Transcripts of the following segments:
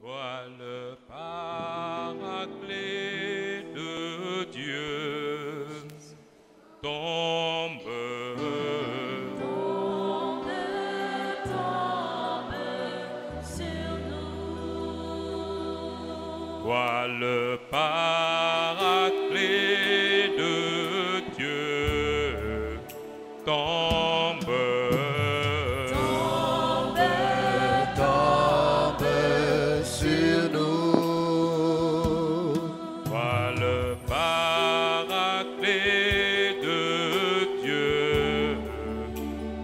Toi le paraclet de Dieu tombe. Toi le paraclet de Dieu tombe. Tombe sur nous. Toi le paraclet de Dieu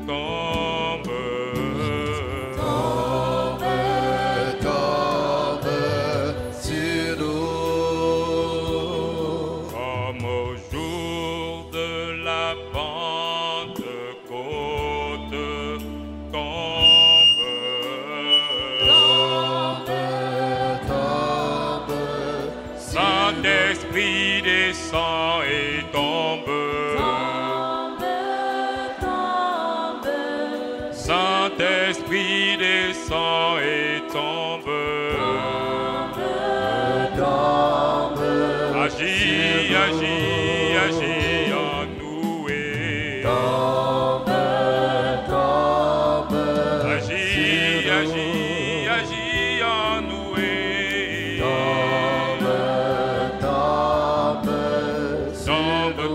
tombe. Tombe sur nous. Comme au jour de la Pentecôte tombe. Saint-Esprit descend et tombe. Saint-Esprit descend et tombe. Agis, agis, agis en nous et agis, agis, agis en nous et tombe,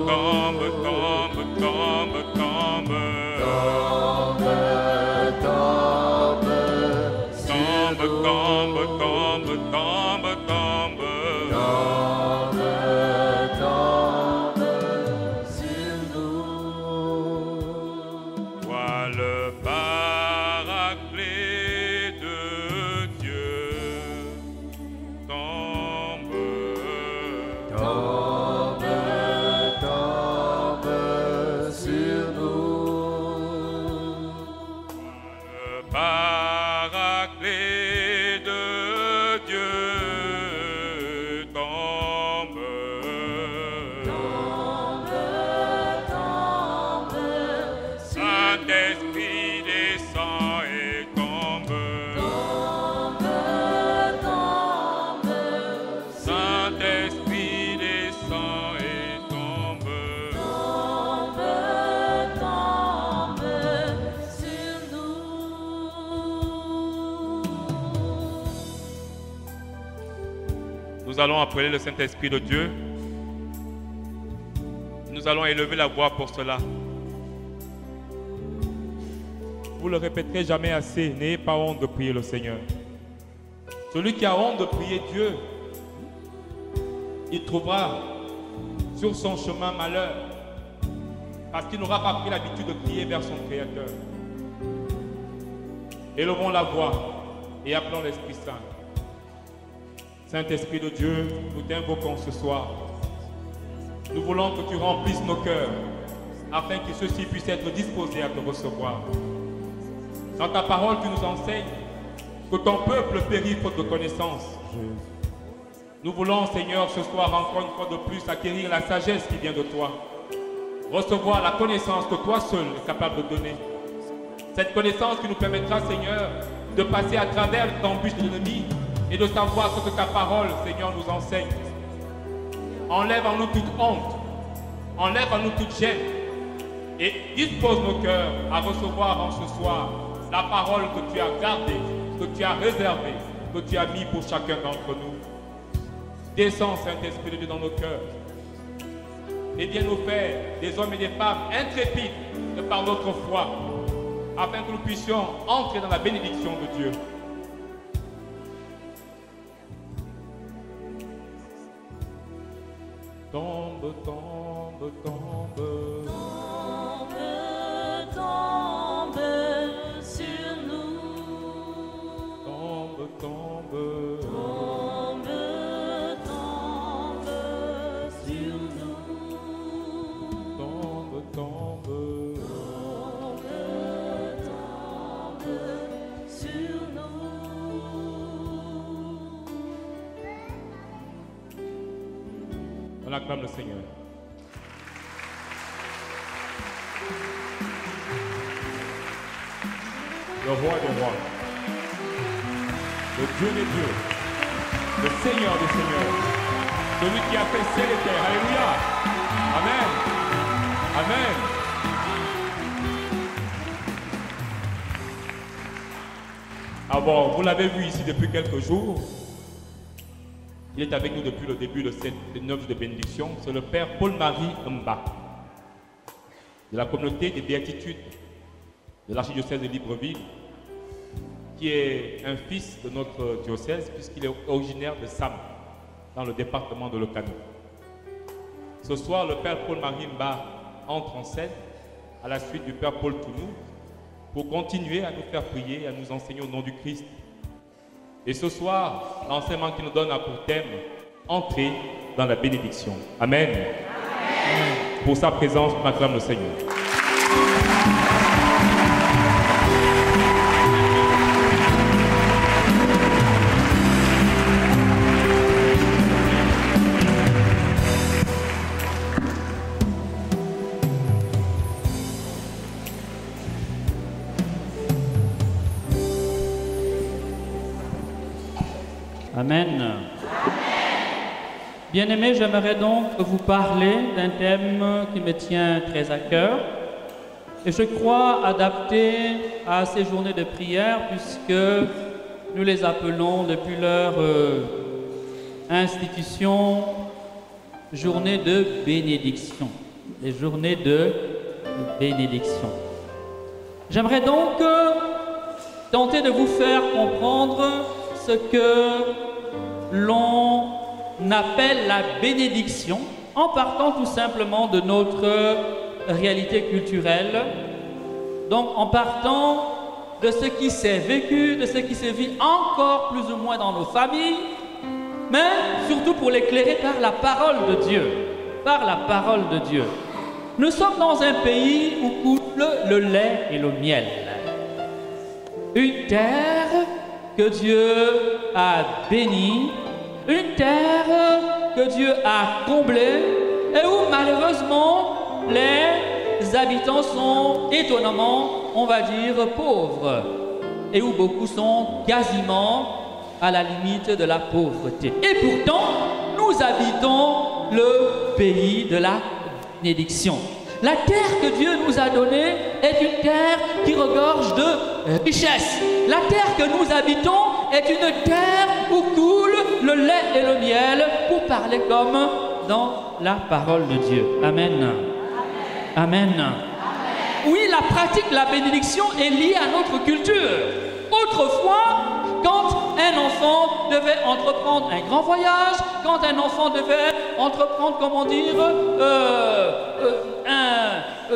tombe, tombe, tombe, tombe. Tombe, tombe, tombe, tombe, tombe. Toi le paraclet de Dieu tombe. Le paraclet de Dieu tombe. Saint-Esprit descend et tombe. Saint-Esprit descend et tombe. Nous allons appeler le Saint-Esprit de Dieu. Nous allons élever la voix pour cela. Vous le répéterez jamais assez, n'ayez pas honte de prier le Seigneur. Celui qui a honte de prier Dieu, il trouvera sur son chemin malheur, parce qu'il n'aura pas pris l'habitude de prier vers son Créateur. Élevons la voix et appelons l'Esprit Saint. Saint-Esprit de Dieu, nous t'invoquons ce soir. Nous voulons que tu remplisses nos cœurs, afin que ceux-ci puissent être disposés à te recevoir. Dans ta parole, tu nous enseignes que ton peuple périt faute de connaissance. Nous voulons, Seigneur, ce soir, encore une fois de plus, acquérir la sagesse qui vient de toi. Recevoir la connaissance que toi seul es capable de donner. Cette connaissance qui nous permettra, Seigneur, de passer à travers l'embûche de l'ennemi et de savoir ce que ta parole, Seigneur, nous enseigne. Enlève en nous toute honte, enlève en nous toute gêne et dispose nos cœurs à recevoir en ce soir la parole que tu as gardée, que tu as réservée, que tu as mis pour chacun d'entre nous. Descends, Saint-Esprit de Dieu, dans nos cœurs et viens nous faire des hommes et des femmes intrépides de par notre foi, afin que nous puissions entrer dans la bénédiction de Dieu. Tombe, tombe, tombe. Sur nous. Tombe, tombe. Sur nous. Tombe, tombe. Sur nous. On acclame le Seigneur. Le roi des rois, le Dieu des dieux, le Seigneur des Seigneurs, celui qui a fait ciel et terre. Alléluia. Amen. Amen. Ah bon, vous l'avez vu ici depuis quelques jours. Il est avec nous depuis le début de cette 9 de bénédiction. C'est le Père Paul-Marie Mba, de la communauté des béatitudes de l'archidiocèse de Libreville, qui est un fils de notre diocèse, puisqu'il est originaire de Sam, dans le département de Locano. Ce soir, le Père Paul-Marie Mba entre en scène, à la suite du Père Paul Tounou, pour continuer à nous faire prier et à nous enseigner au nom du Christ. Et ce soir, l'enseignement qu'il nous donne a pour thème « Entrer dans la bénédiction ». Amen. Amen. Pour sa présence, on acclame le Seigneur. Amen. Bien-aimés, j'aimerais donc vous parler d'un thème qui me tient très à cœur et je crois adapté à ces journées de prière puisque nous les appelons depuis leur institution journée de bénédiction. Les journées de bénédiction. J'aimerais donc tenter de vous faire comprendre ce que l'on appelle la bénédiction en partant tout simplement de notre réalité culturelle, donc en partant de ce qui s'est vécu, de ce qui se vit encore plus ou moins dans nos familles, mais surtout pour l'éclairer par la parole de Dieu, par la parole de Dieu. Nous sommes dans un pays où coule le lait et le miel, une terre que Dieu a bénie, une terre que Dieu a comblée et où malheureusement les habitants sont étonnamment, on va dire, pauvres et où beaucoup sont quasiment à la limite de la pauvreté. Et pourtant, nous habitons le pays de la bénédiction. La terre que Dieu nous a donnée est une terre qui regorge de richesse. La terre que nous habitons est une terre où coule le lait et le miel, pour parler comme dans la parole de Dieu. Amen. Amen. Amen. Oui, la pratique de la bénédiction est liée à notre culture. Autrefois, quand un enfant devait entreprendre un grand voyage, quand un enfant devait entreprendre, comment dire,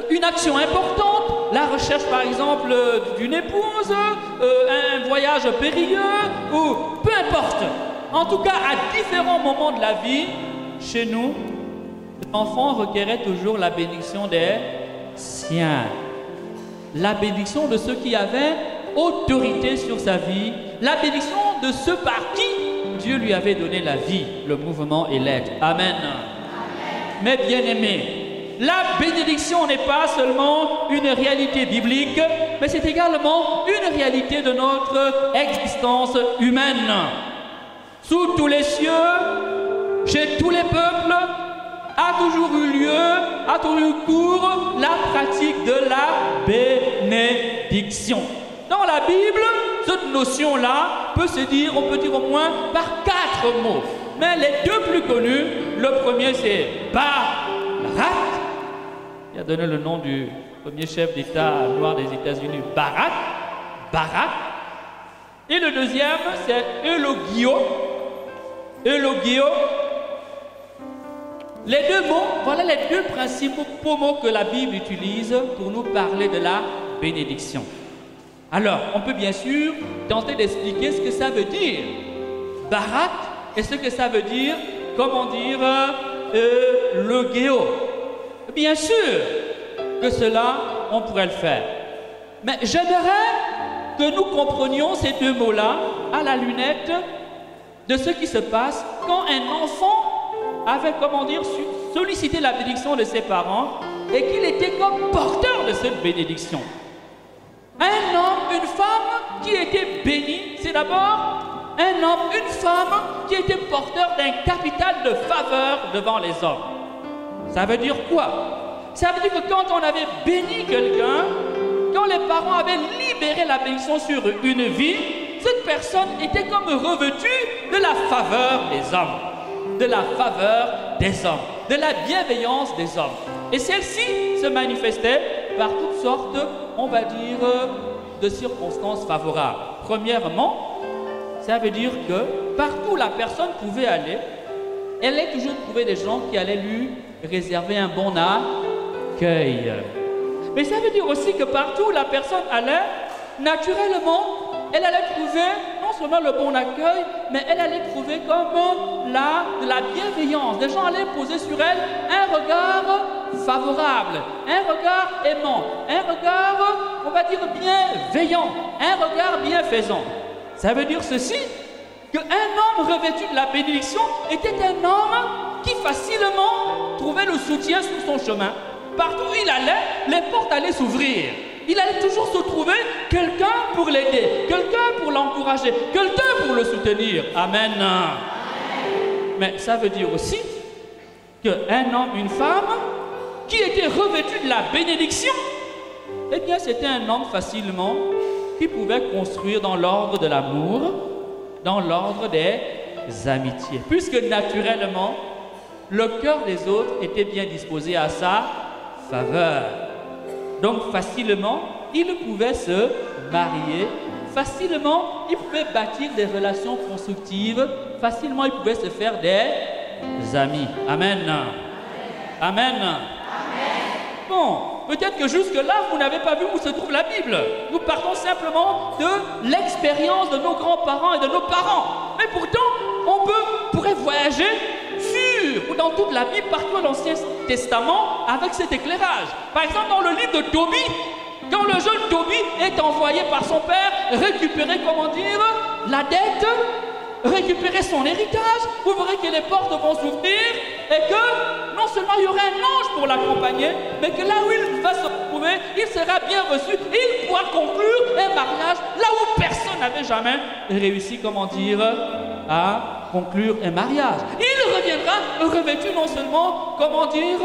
une action importante, la recherche par exemple d'une épouse, un voyage périlleux, ou peu importe. En tout cas, à différents moments de la vie, chez nous, l'enfant requérait toujours la bénédiction des siens. La bénédiction de ceux qui avaient autorité sur sa vie, la bénédiction de ceux par qui Dieu lui avait donné la vie, le mouvement et l'être. Amen. Mes bien-aimés, la bénédiction n'est pas seulement une réalité biblique, mais c'est également une réalité de notre existence humaine. Sous tous les cieux, chez tous les peuples, a toujours eu lieu, a toujours eu cours la pratique de la bénédiction. Dans la Bible, cette notion-là peut se dire, on peut dire au moins par 4 mots. Mais les deux plus connus, le premier c'est Barak, qui a donné le nom du premier chef d'État noir des États-Unis, Barak. Et le deuxième c'est Elogio. Les deux mots, voilà les deux principaux mots que la Bible utilise pour nous parler de la bénédiction. Alors, on peut bien sûr tenter d'expliquer ce que ça veut dire, Barak, et ce que ça veut dire, comment dire, Logéo. Bien sûr que cela, on pourrait le faire. Mais j'aimerais que nous comprenions ces deux mots-là à la lunette de ce qui se passe quand un enfant avait, comment dire, sollicité la bénédiction de ses parents et qu'il était comme porteur de cette bénédiction. Un homme, une femme qui était bénie, c'est d'abord un homme, une femme qui était porteur d'un capital de faveur devant les hommes. Ça veut dire quoi? Ça veut dire que quand on avait béni quelqu'un, quand les parents avaient libéré la bénédiction sur une vie, cette personne était comme revêtue de la faveur des hommes, de la faveur des hommes, de la bienveillance des hommes. Et celle-ci se manifestait par toutes sortes, on va dire, de circonstances favorables. Premièrement, ça veut dire que partout où la personne pouvait aller, elle allait toujours trouver des gens qui allaient lui réserver un bon accueil. Mais ça veut dire aussi que partout où la personne allait, naturellement, elle allait trouver non seulement le bon accueil, mais elle allait trouver comme de la bienveillance. Des gens allaient poser sur elle un regard favorable, un regard aimant, un regard, on va dire, bienveillant, un regard bienfaisant. Ça veut dire ceci, qu'un homme revêtu de la bénédiction était un homme qui facilement trouvait le soutien sur son chemin. Partout où il allait, les portes allaient s'ouvrir. Il allait toujours se trouver quelqu'un pour l'aider, quelqu'un pour l'encourager, quelqu'un pour le soutenir. Amen. Mais ça veut dire aussi qu'un homme, une femme, qui était revêtu de la bénédiction, eh bien c'était un homme facilement qui pouvait construire dans l'ordre de l'amour, dans l'ordre des amitiés. Puisque naturellement, le cœur des autres était bien disposé à sa faveur. Donc facilement, il pouvait se marier, facilement, il pouvait bâtir des relations constructives, facilement, il pouvait se faire des amis. Amen. Amen. Bon, peut-être que jusque-là, vous n'avez pas vu où se trouve la Bible. Nous partons simplement de l'expérience de nos grands-parents et de nos parents. Mais pourtant, on pourrait voyager ou dans toute la Bible, partout à l'Ancien Testament, avec cet éclairage. Par exemple, dans le livre de Tobie, quand le jeune Tobie est envoyé par son père récupérer, comment dire, la dette, récupérer son héritage, vous verrez que les portes vont s'ouvrir et que non seulement il y aura un ange pour l'accompagner, mais que là où il va se retrouver, il sera bien reçu et il pourra conclure un mariage là où personne n'avait jamais réussi, comment dire, à conclure un mariage. Il reviendra revêtu non seulement, comment dire,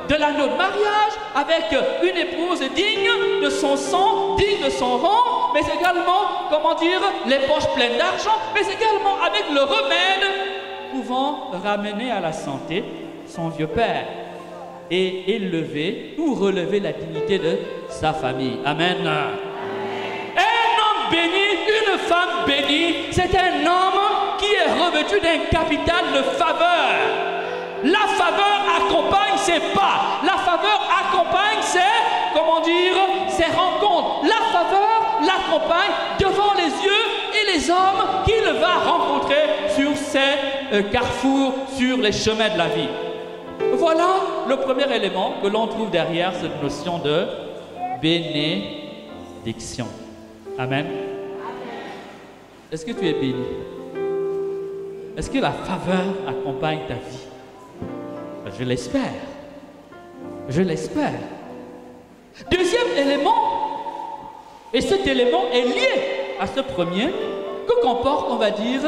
de l'anneau de mariage, avec une épouse digne de son sang, digne de son rang, mais également, comment dire, les poches pleines d'argent, mais également avec le remède pouvant ramener à la santé son vieux père et élever ou relever la dignité de sa famille. Amen. Un homme béni, une femme bénie, c'est un homme qui est revêtu d'un capital de faveur. La faveur accompagne ses pas. La faveur accompagne ses, comment dire, ses rencontres. La faveur l'accompagne devant les yeux et les hommes qu'il va rencontrer sur ses carrefours, sur les chemins de la vie. Voilà le premier élément que l'on trouve derrière cette notion de bénédiction. Amen. Est-ce que tu es béni? Est-ce que la faveur accompagne ta vie? Je l'espère. Je l'espère. Deuxième élément, et cet élément est lié à ce premier, que comporte, on va dire,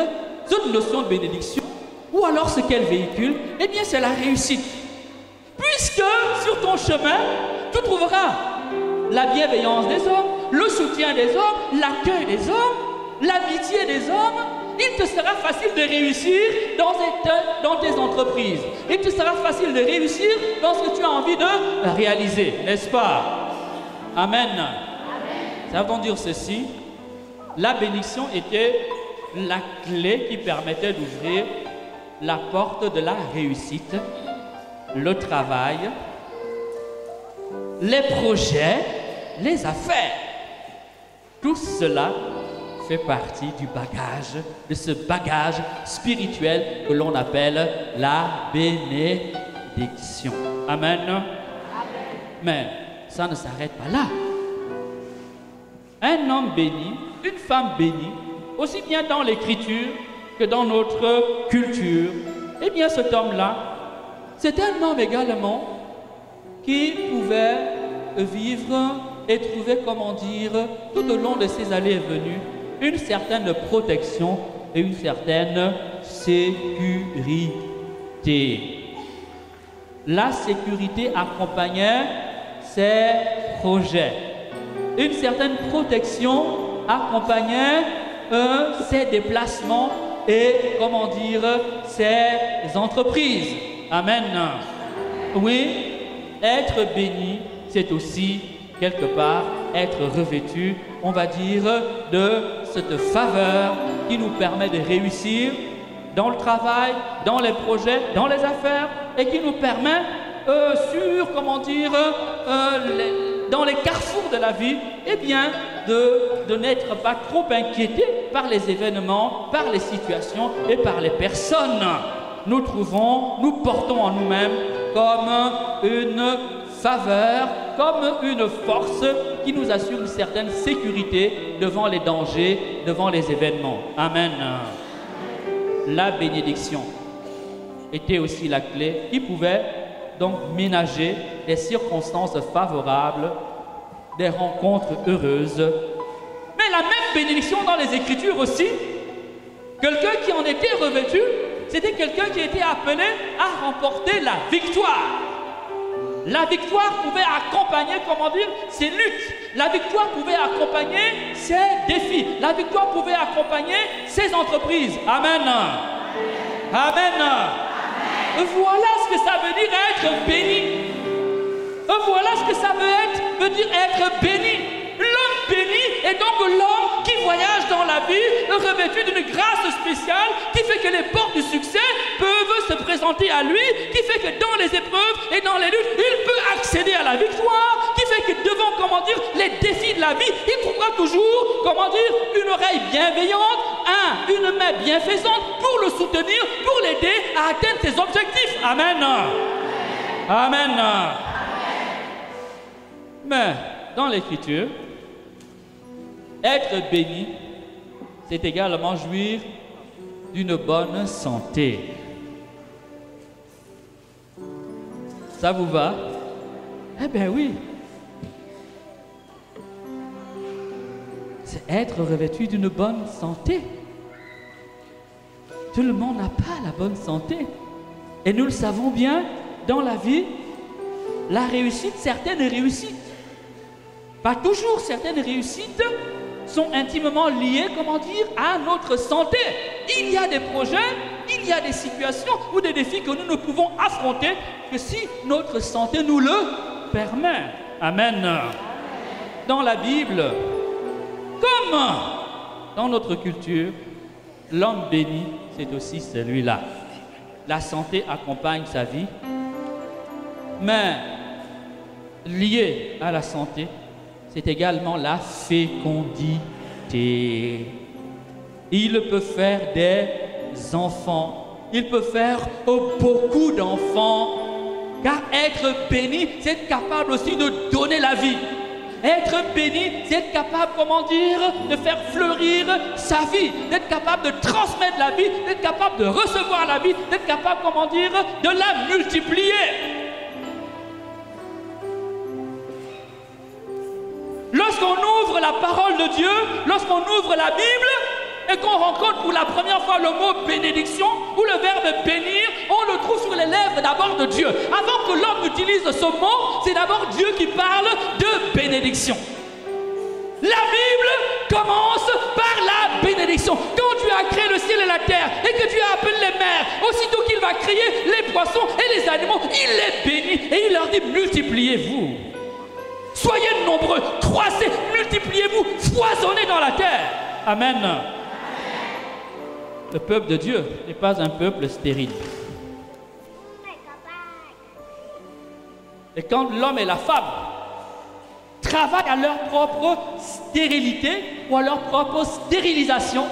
cette notion de bénédiction, ou alors ce qu'elle véhicule, eh bien c'est la réussite. Puisque sur ton chemin, tu trouveras la bienveillance des hommes, le soutien des hommes, l'accueil des hommes, l'amitié des hommes. Il te sera facile de réussir dans tes entreprises. Il te sera facile de réussir dans ce que tu as envie de réaliser, n'est-ce pas? Amen. Ça veut dire ceci. La bénédiction était la clé qui permettait d'ouvrir la porte de la réussite, le travail, les projets, les affaires. Tout cela fait partie du bagage, de ce bagage spirituel que l'on appelle la bénédiction. Amen. Mais ça ne s'arrête pas là. Un homme béni, une femme bénie, aussi bien dans l'écriture que dans notre culture, eh bien cet homme-là, c'est un homme également qui pouvait vivre et trouver, comment dire, tout au long de ses allées et venues, une certaine protection et une certaine sécurité. La sécurité accompagnait ses projets. Une certaine protection accompagnait ses déplacements et, comment dire, ses entreprises. Amen. Oui, être béni, c'est aussi, quelque part, être revêtu, on va dire, de cette faveur qui nous permet de réussir dans le travail, dans les projets, dans les affaires, et qui nous permet dans les carrefours de la vie, eh bien, de n'être pas trop inquiété par les événements, par les situations et par les personnes. Nous portons en nous-mêmes comme une faveur, comme une force qui nous assure une certaine sécurité devant les dangers, devant les événements. Amen. La bénédiction était aussi la clé qui pouvait donc ménager des circonstances favorables, des rencontres heureuses. Mais la même bénédiction dans les Écritures aussi, quelqu'un qui en était revêtu, c'était quelqu'un qui était appelé à remporter la victoire. La victoire pouvait accompagner, ses luttes. La victoire pouvait accompagner ses défis. La victoire pouvait accompagner ses entreprises. Amen. Amen. Voilà ce que ça veut dire être béni. Voilà ce que ça veut dire être béni. L'homme béni est donc l'homme qui voyage dans la vie revêtu d'une grâce spéciale qui fait que les portes du succès peuvent se présenter à lui, qui fait que dans les épreuves et dans les luttes, il peut accéder à la victoire, qui fait que devant, les défis de la vie, il trouvera toujours, une oreille bienveillante, une main bienfaisante pour le soutenir, pour l'aider à atteindre ses objectifs. Amen. Amen. Mais dans l'Écriture, être béni, c'est également jouir d'une bonne santé. Ça vous va? Eh bien oui. C'est être revêtu d'une bonne santé. Tout le monde n'a pas la bonne santé. Et nous le savons bien, dans la vie, la réussite, certaines réussites, pas toujours, certaines réussites sont intimement liées, à notre santé. Il y a des projets, il y a des situations ou des défis que nous ne pouvons affronter que si notre santé nous le permet. Amen. Dans la Bible, comme dans notre culture, l'homme béni, c'est aussi celui-là. La santé accompagne sa vie, mais lié à la santé, c'est également la fécondité. Il peut faire des enfants. Il peut faire beaucoup d'enfants. Car être béni, c'est être capable aussi de donner la vie. Être béni, c'est être capable, de faire fleurir sa vie, d'être capable de transmettre la vie, d'être capable de recevoir la vie, d'être capable, de la multiplier. Lorsqu'on ouvre la parole de Dieu, lorsqu'on ouvre la Bible et qu'on rencontre pour la première fois le mot bénédiction ou le verbe bénir, on le trouve sur les lèvres d'abord de Dieu. Avant que l'homme utilise ce mot, c'est d'abord Dieu qui parle de bénédiction. La Bible commence par la bénédiction. Quand Dieu a créé le ciel et la terre et que Dieu a appelé les mers, aussitôt qu'il va créer les poissons et les animaux, il les bénit et il leur dit multipliez-vous. Soyez nombreux, croissez, multipliez-vous, foisonnez dans la terre. Amen. Le peuple de Dieu n'est pas un peuple stérile. Et quand l'homme et la femme travaillent à leur propre stérilité ou à leur propre stérilisation,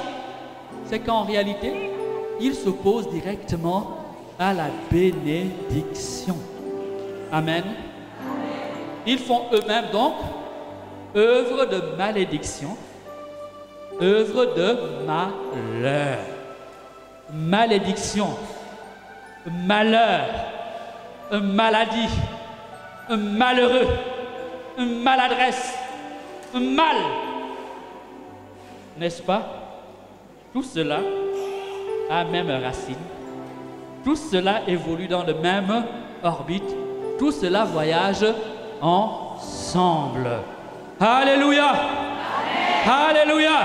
c'est qu'en réalité, ils s'opposent directement à la bénédiction. Amen. Ils font eux-mêmes donc œuvre de malédiction, œuvre de malheur. Malédiction, malheur, maladie, malheureux, maladresse, mal. n'est-ce pas? Tout cela a même racine. Tout cela évolue dans le même orbite. Tout cela voyage ensemble. Alléluia. Amen. Alléluia.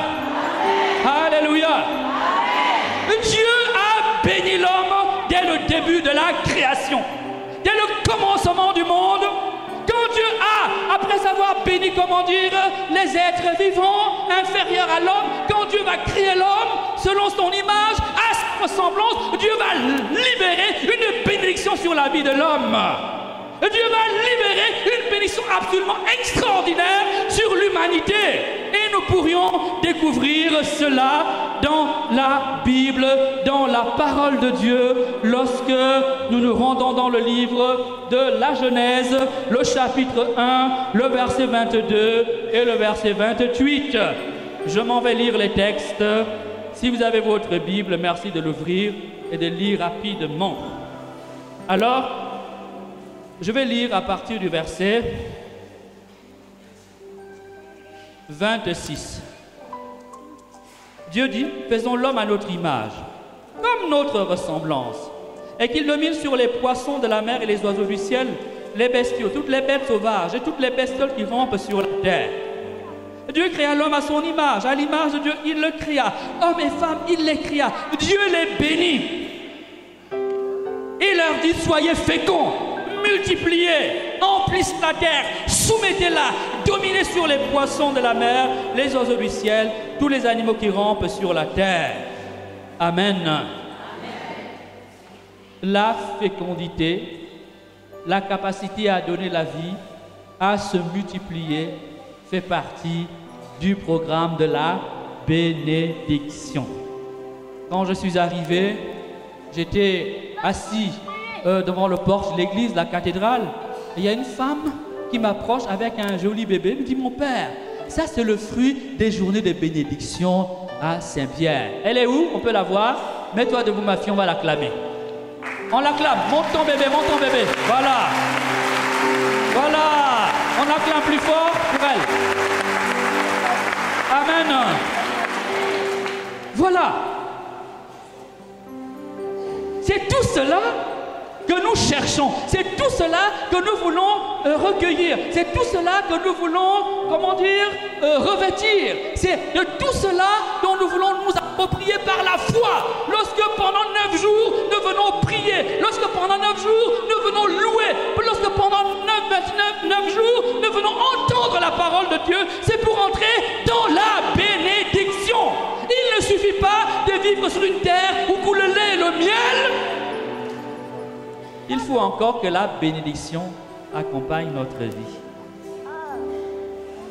Amen. Alléluia. Amen. Dieu a béni l'homme dès le début de la création. Dès le commencement du monde. Quand Dieu a, après avoir béni, comment dire, les êtres vivants inférieurs à l'homme, quand Dieu va créer l'homme selon son image, à sa ressemblance, Dieu va libérer une bénédiction sur la vie de l'homme. Dieu va libérer une bénédiction absolument extraordinaire sur l'humanité. Et nous pourrions découvrir cela dans la Bible, dans la parole de Dieu, lorsque nous nous rendons dans le livre de la Genèse, le chapitre 1, le verset 22 et le verset 28. Je m'en vais lire les textes. Si vous avez votre Bible, merci de l'ouvrir et de lire rapidement. Alors, je vais lire à partir du verset 26. Dieu dit, faisons l'homme à notre image, comme notre ressemblance, et qu'il domine sur les poissons de la mer et les oiseaux du ciel, les bestiaux, toutes les bêtes sauvages et toutes les bestioles qui rampent sur la terre. Dieu créa l'homme à son image, à l'image de Dieu, il le créa. Hommes et femmes, il les créa. Dieu les bénit. Il leur dit, soyez féconds, multipliez, emplissez la terre, soumettez-la, dominez sur les poissons de la mer, les oiseaux du ciel, tous les animaux qui rampent sur la terre. Amen. Amen. La fécondité, la capacité à donner la vie, à se multiplier, fait partie du programme de la bénédiction. Quand je suis arrivé, j'étais assis devant le porche de l'église, la cathédrale, et il y a une femme qui m'approche avec un joli bébé, elle me dit, mon père, ça c'est le fruit des journées de bénédiction à Saint-Pierre. Elle est où? On peut la voir? Mets-toi debout ma fille, on va l'acclamer. On l'acclame, monte ton bébé, voilà. Voilà, on acclame plus fort pour elle. Amen. Voilà. C'est tout cela que nous cherchons. C'est tout cela que nous voulons recueillir. C'est tout cela que nous voulons, revêtir. C'est de tout cela dont nous voulons nous approprier par la foi. Lorsque pendant 9 jours, nous venons prier. Lorsque pendant 9 jours, nous venons louer. Lorsque pendant 9 jours, nous venons entendre la parole de Dieu. C'est pour entrer dans la bénédiction. Il ne suffit pas de vivre sur une terre où coule le lait et le miel. Il faut encore que la bénédiction accompagne notre vie.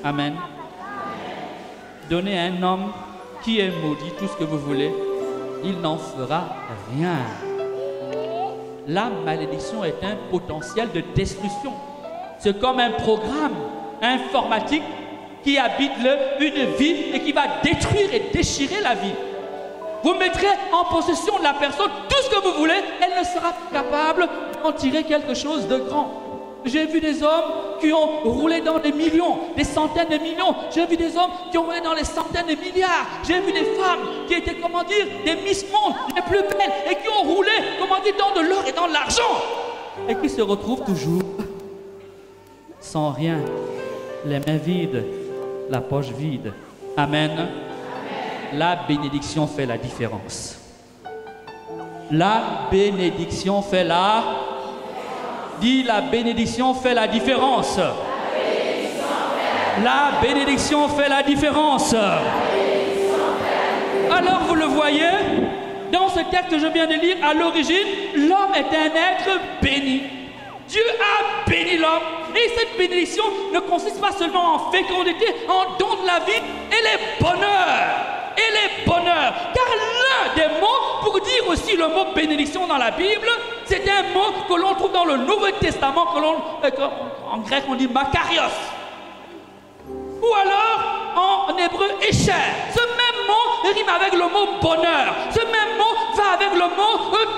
Amen. Donnez à un homme qui est maudit tout ce que vous voulez, il n'en fera rien. La malédiction est un potentiel de destruction. C'est comme un programme informatique qui habite une vie et qui va détruire et déchirer la vie. Vous mettrez en possession de la personne tout ce que vous voulez, elle ne sera pas capable d'en tirer quelque chose de grand. J'ai vu des hommes qui ont roulé dans des millions, des centaines de millions. J'ai vu des hommes qui ont roulé dans les centaines de milliards. J'ai vu des femmes qui étaient, des Miss Monde, les plus belles, et qui ont roulé, dans de l'or et dans de l'argent. Et qui se retrouvent toujours sans rien, les mains vides, la poche vide. Amen. Amen. La bénédiction fait la différence. La bénédiction fait la... Dis, la bénédiction fait la différence. La bénédiction fait la différence. Alors vous le voyez, dans ce texte que je viens de lire, à l'origine, l'homme est un être béni. Dieu a béni l'homme. Et cette bénédiction ne consiste pas seulement en fécondité, en don de la vie et les bonheurs. Et les bonheurs. Car l'un des mots, pour dire aussi le mot bénédiction dans la Bible, c'est un mot que l'on trouve dans le Nouveau Testament, en grec on dit makarios. Ou alors en hébreu écher. Ce même mot rime avec le mot bonheur. Ce même mot va avec le mot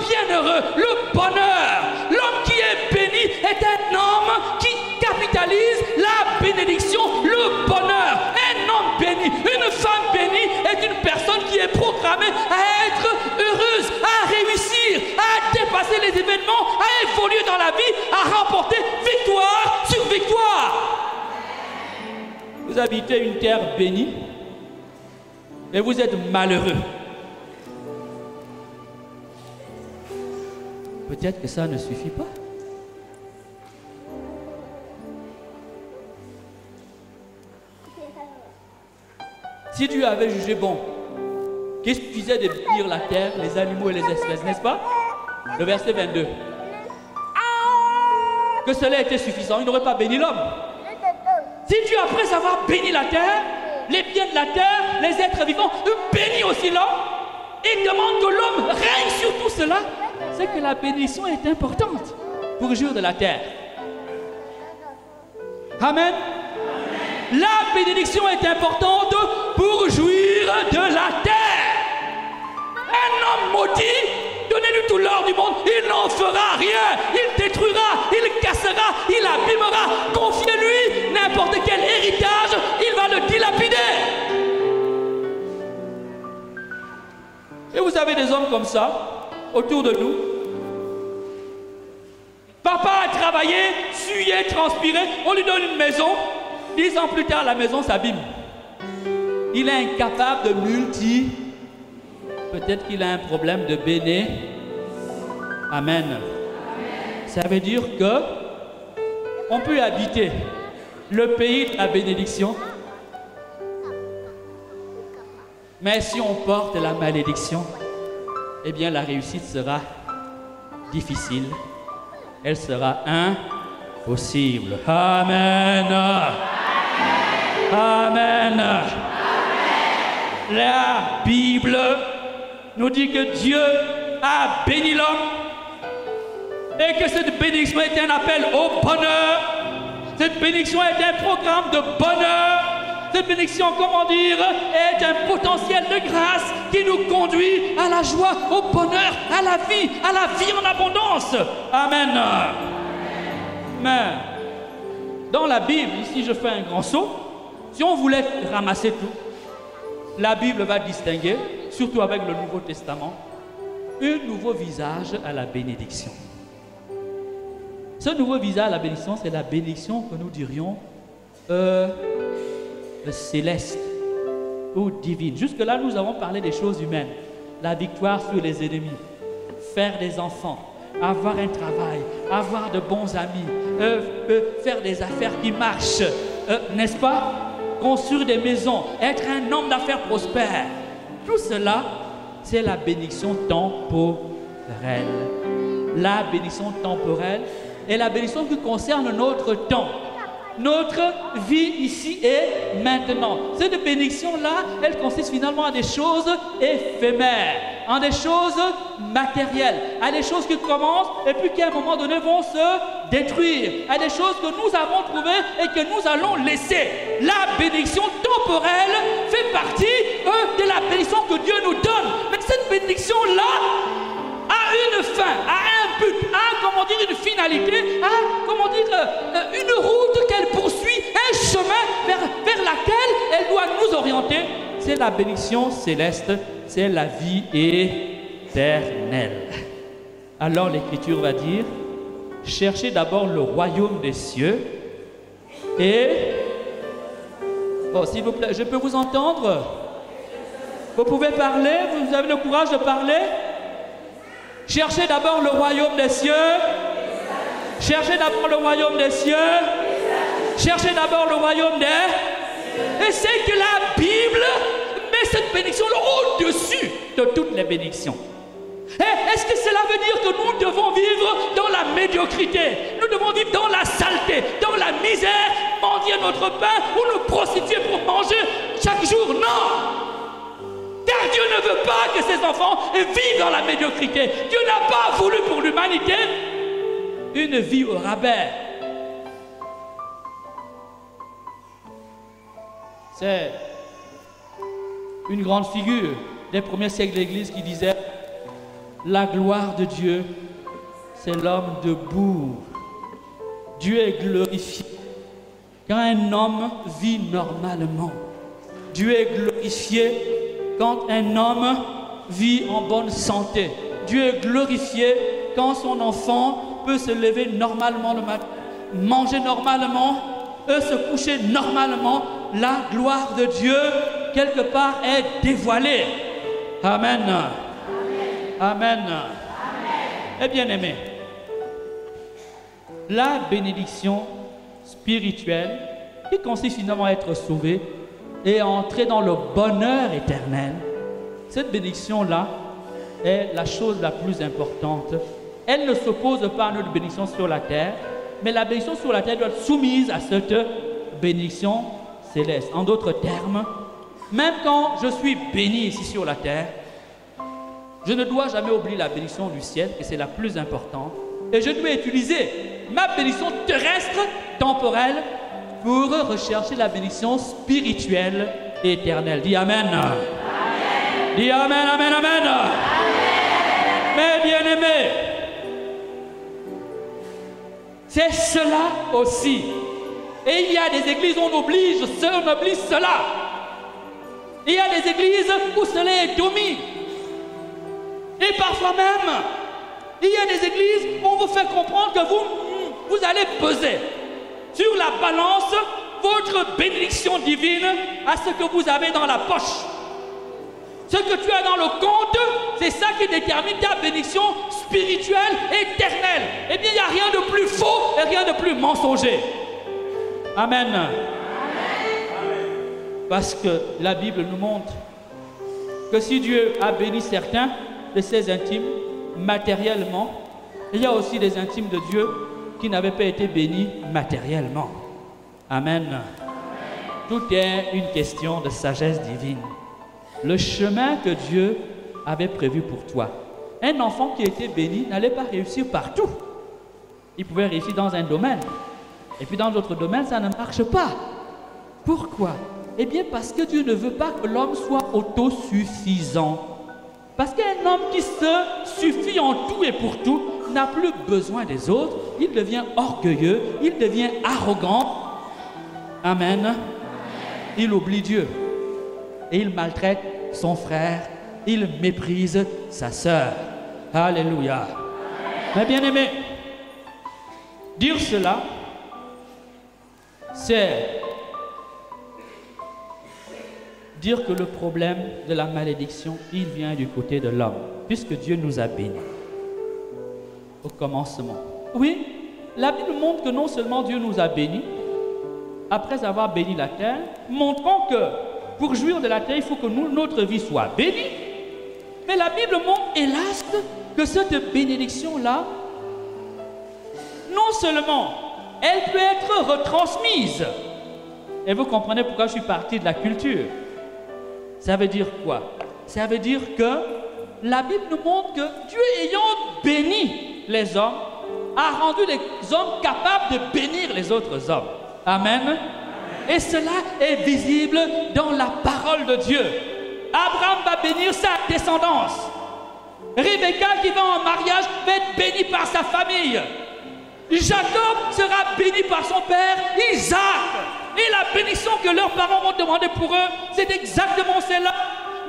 bienheureux, le bonheur. L'homme qui est béni est un homme qui capitalise la bénédiction, le bonheur. Un homme bénie. Une femme bénie est une personne qui est programmée à être heureuse, à réussir, à dépasser les événements, à évoluer dans la vie, à remporter victoire sur victoire. Vous habitez une terre bénie et vous êtes malheureux. Peut-être que ça ne suffit pas. Si Dieu avait jugé bon, qu'il suffisait de bénir la terre, les animaux et les espèces, n'est-ce pas? Le verset 22. Que cela était suffisant, il n'aurait pas béni l'homme. Si Dieu, après avoir béni la terre, les biens de la terre, les êtres vivants, bénit aussi l'homme, il demande que l'homme règne sur tout cela, c'est que la bénédiction est importante pour jouir de la terre. Amen. La bénédiction est importante pour jouir de la terre. Un homme maudit, donnez-lui tout l'or du monde, il n'en fera rien. Il détruira, il cassera, il abîmera. Confiez-lui n'importe quel héritage, il va le dilapider. Et vous avez des hommes comme ça autour de nous. Papa a travaillé, sué, transpiré, on lui donne une maison. 10 ans plus tard, la maison s'abîme. Il est incapable de Peut-être qu'il a un problème de béné. Amen. Ça veut dire que on peut habiter le pays de la bénédiction, mais si on porte la malédiction, eh bien la réussite sera difficile. Elle sera impossible. Amen. Amen. La Bible nous dit que Dieu a béni l'homme et que cette bénédiction est un appel au bonheur. Cette bénédiction est un programme de bonheur. Cette bénédiction, comment dire, est un potentiel de grâce qui nous conduit à la joie, au bonheur, à la vie en abondance. Amen. Mais dans la Bible, ici je fais un grand saut, si on voulait ramasser tout, la Bible va distinguer, surtout avec le Nouveau Testament, un nouveau visage à la bénédiction. Ce nouveau visage à la bénédiction, c'est la bénédiction que nous dirions céleste ou divine. Jusque-là, nous avons parlé des choses humaines. La victoire sur les ennemis, faire des enfants, avoir un travail, avoir de bons amis, faire des affaires qui marchent, n'est-ce pas? Construire des maisons, être un homme d'affaires prospère. Tout cela, c'est la bénédiction temporelle. La bénédiction temporelle est la bénédiction qui concerne notre temps. Notre vie ici et maintenant. Cette bénédiction-là, elle consiste finalement à des choses éphémères, en des choses matérielles, à des choses qui commencent et puis qui à un moment donné vont se détruire, à des choses que nous avons trouvées et que nous allons laisser. La bénédiction temporelle fait partie de la bénédiction que Dieu nous donne. Mais cette bénédiction-là a une fin, a un but, a, comment dire, une finalité, a, comment dire, une route qu'elle poursuit, un chemin vers laquelle elle doit nous orienter. C'est la bénédiction céleste, c'est la vie éternelle. Alors l'Écriture va dire, cherchez d'abord le royaume des cieux et... Oh, s'il vous plaît, je peux vous entendre? Vous pouvez parler? Vous avez le courage de parler? Cherchez d'abord le royaume des cieux. Cherchez d'abord le royaume des cieux. Cherchez d'abord le royaume des... Et c'est que la Bible met cette bénédiction au-dessus de toutes les bénédictions. Et est-ce que cela veut dire que nous devons vivre dans la médiocrité? Nous devons vivre dans la saleté, dans la misère, mendier notre pain ou nous prostituer pour manger chaque jour? Non! Car Dieu ne veut pas que ses enfants vivent dans la médiocrité. Dieu n'a pas voulu pour l'humanité une vie au rabais. C'est une grande figure des premiers siècles de l'Église qui disait « La gloire de Dieu, c'est l'homme debout. Dieu est glorifié quand un homme vit normalement. Dieu est glorifié quand un homme vit en bonne santé. Dieu est glorifié quand son enfant peut se lever normalement le matin, manger normalement, se coucher normalement. La gloire de Dieu, quelque part, est dévoilée. Amen. Amen. Eh bien aimé, la bénédiction spirituelle, qui consiste finalement à être sauvé et à entrer dans le bonheur éternel, cette bénédiction-là est la chose la plus importante. Elle ne s'oppose pas à notre bénédiction sur la terre, mais la bénédiction sur la terre doit être soumise à cette bénédiction céleste. En d'autres termes, même quand je suis béni ici sur la terre, je ne dois jamais oublier la bénédiction du ciel, et c'est la plus importante. Et je dois utiliser ma bénédiction terrestre, temporelle, pour rechercher la bénédiction spirituelle et éternelle. Dis Amen. Amen. Dis Amen, Amen, Amen. Amen. Mes bien-aimés, c'est cela aussi. Et il y a des églises où on oblige cela. Il y a des églises où cela est omis. Et parfois même, il y a des églises où on vous fait comprendre que vous allez peser sur la balance votre bénédiction divine à ce que vous avez dans la poche. Ce que tu as dans le compte, c'est ça qui détermine ta bénédiction spirituelle éternelle. Eh bien, il n'y a rien de plus faux et rien de plus mensonger. Amen. Amen. Parce que la Bible nous montre que si Dieu a béni certains de ses intimes matériellement, il y a aussi des intimes de Dieu qui n'avaient pas été bénis matériellement. Amen. Amen. Tout est une question de sagesse divine. Le chemin que Dieu avait prévu pour toi. Un enfant qui était béni n'allait pas réussir partout. Il pouvait réussir dans un domaine. Et puis dans d'autres domaines, ça ne marche pas. Pourquoi? Eh bien parce que Dieu ne veut pas que l'homme soit autosuffisant. Parce qu'un homme qui se suffit en tout et pour tout n'a plus besoin des autres. Il devient orgueilleux, il devient arrogant. Amen. Il oublie Dieu. Et il maltraite son frère. Il méprise sa sœur. Alléluia. Mais bien aimé, dire cela, c'est dire que le problème de la malédiction, il vient du côté de l'homme, puisque Dieu nous a bénis au commencement. Oui, la Bible montre que non seulement Dieu nous a bénis, après avoir béni la terre, montrant que pour jouir de la terre, il faut que notre vie soit bénie. Mais la Bible montre, hélas, que cette bénédiction-là, non seulement elle peut être retransmise, et vous comprenez pourquoi je suis parti de la culture. Ça veut dire quoi? Ça veut dire que la Bible nous montre que Dieu ayant béni les hommes, a rendu les hommes capables de bénir les autres hommes. Amen. Et cela est visible dans la parole de Dieu. Abraham va bénir sa descendance. Rebecca qui va en mariage va être bénie par sa famille. Jacob sera béni par son père Isaac. Et la bénédiction que leurs parents vont demander pour eux, c'est exactement celle-là.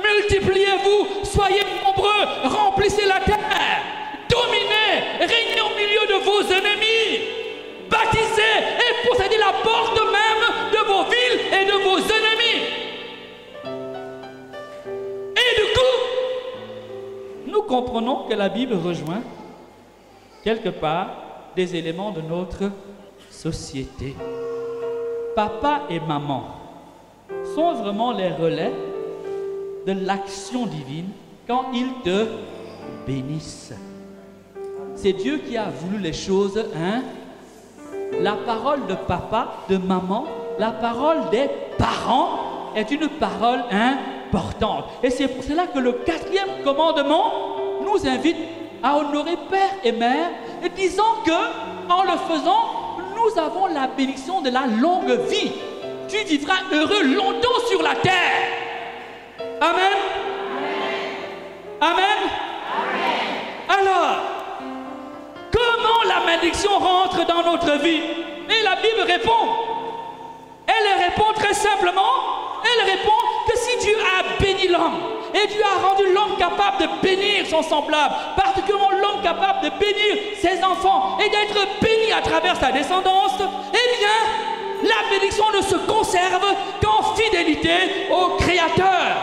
Multipliez-vous, soyez nombreux, remplissez la terre, dominez, régnez au milieu de vos ennemis, bâtissez et possédez la porte même de vos villes et de vos ennemis. Et du coup, nous comprenons que la Bible rejoint quelque part des éléments de notre société. Papa et maman sont vraiment les relais de l'action divine quand ils te bénissent. C'est Dieu qui a voulu les choses, hein? La parole de papa, de maman, la parole des parents est une parole importante. Et c'est pour cela que le 4e commandement nous invite à honorer père et mère, et disant que, en le faisant, nous avons la bénédiction de la longue vie. Tu vivras heureux longtemps sur la terre. Amen. Amen. Amen. Alors, comment la malédiction rentre dans notre vie? Et la Bible répond. Elle répond très simplement. Elle répond Dieu a béni l'homme, et Dieu a rendu l'homme capable de bénir son semblable, particulièrement l'homme capable de bénir ses enfants et d'être béni à travers sa descendance, eh bien, la bénédiction ne se conserve qu'en fidélité au Créateur.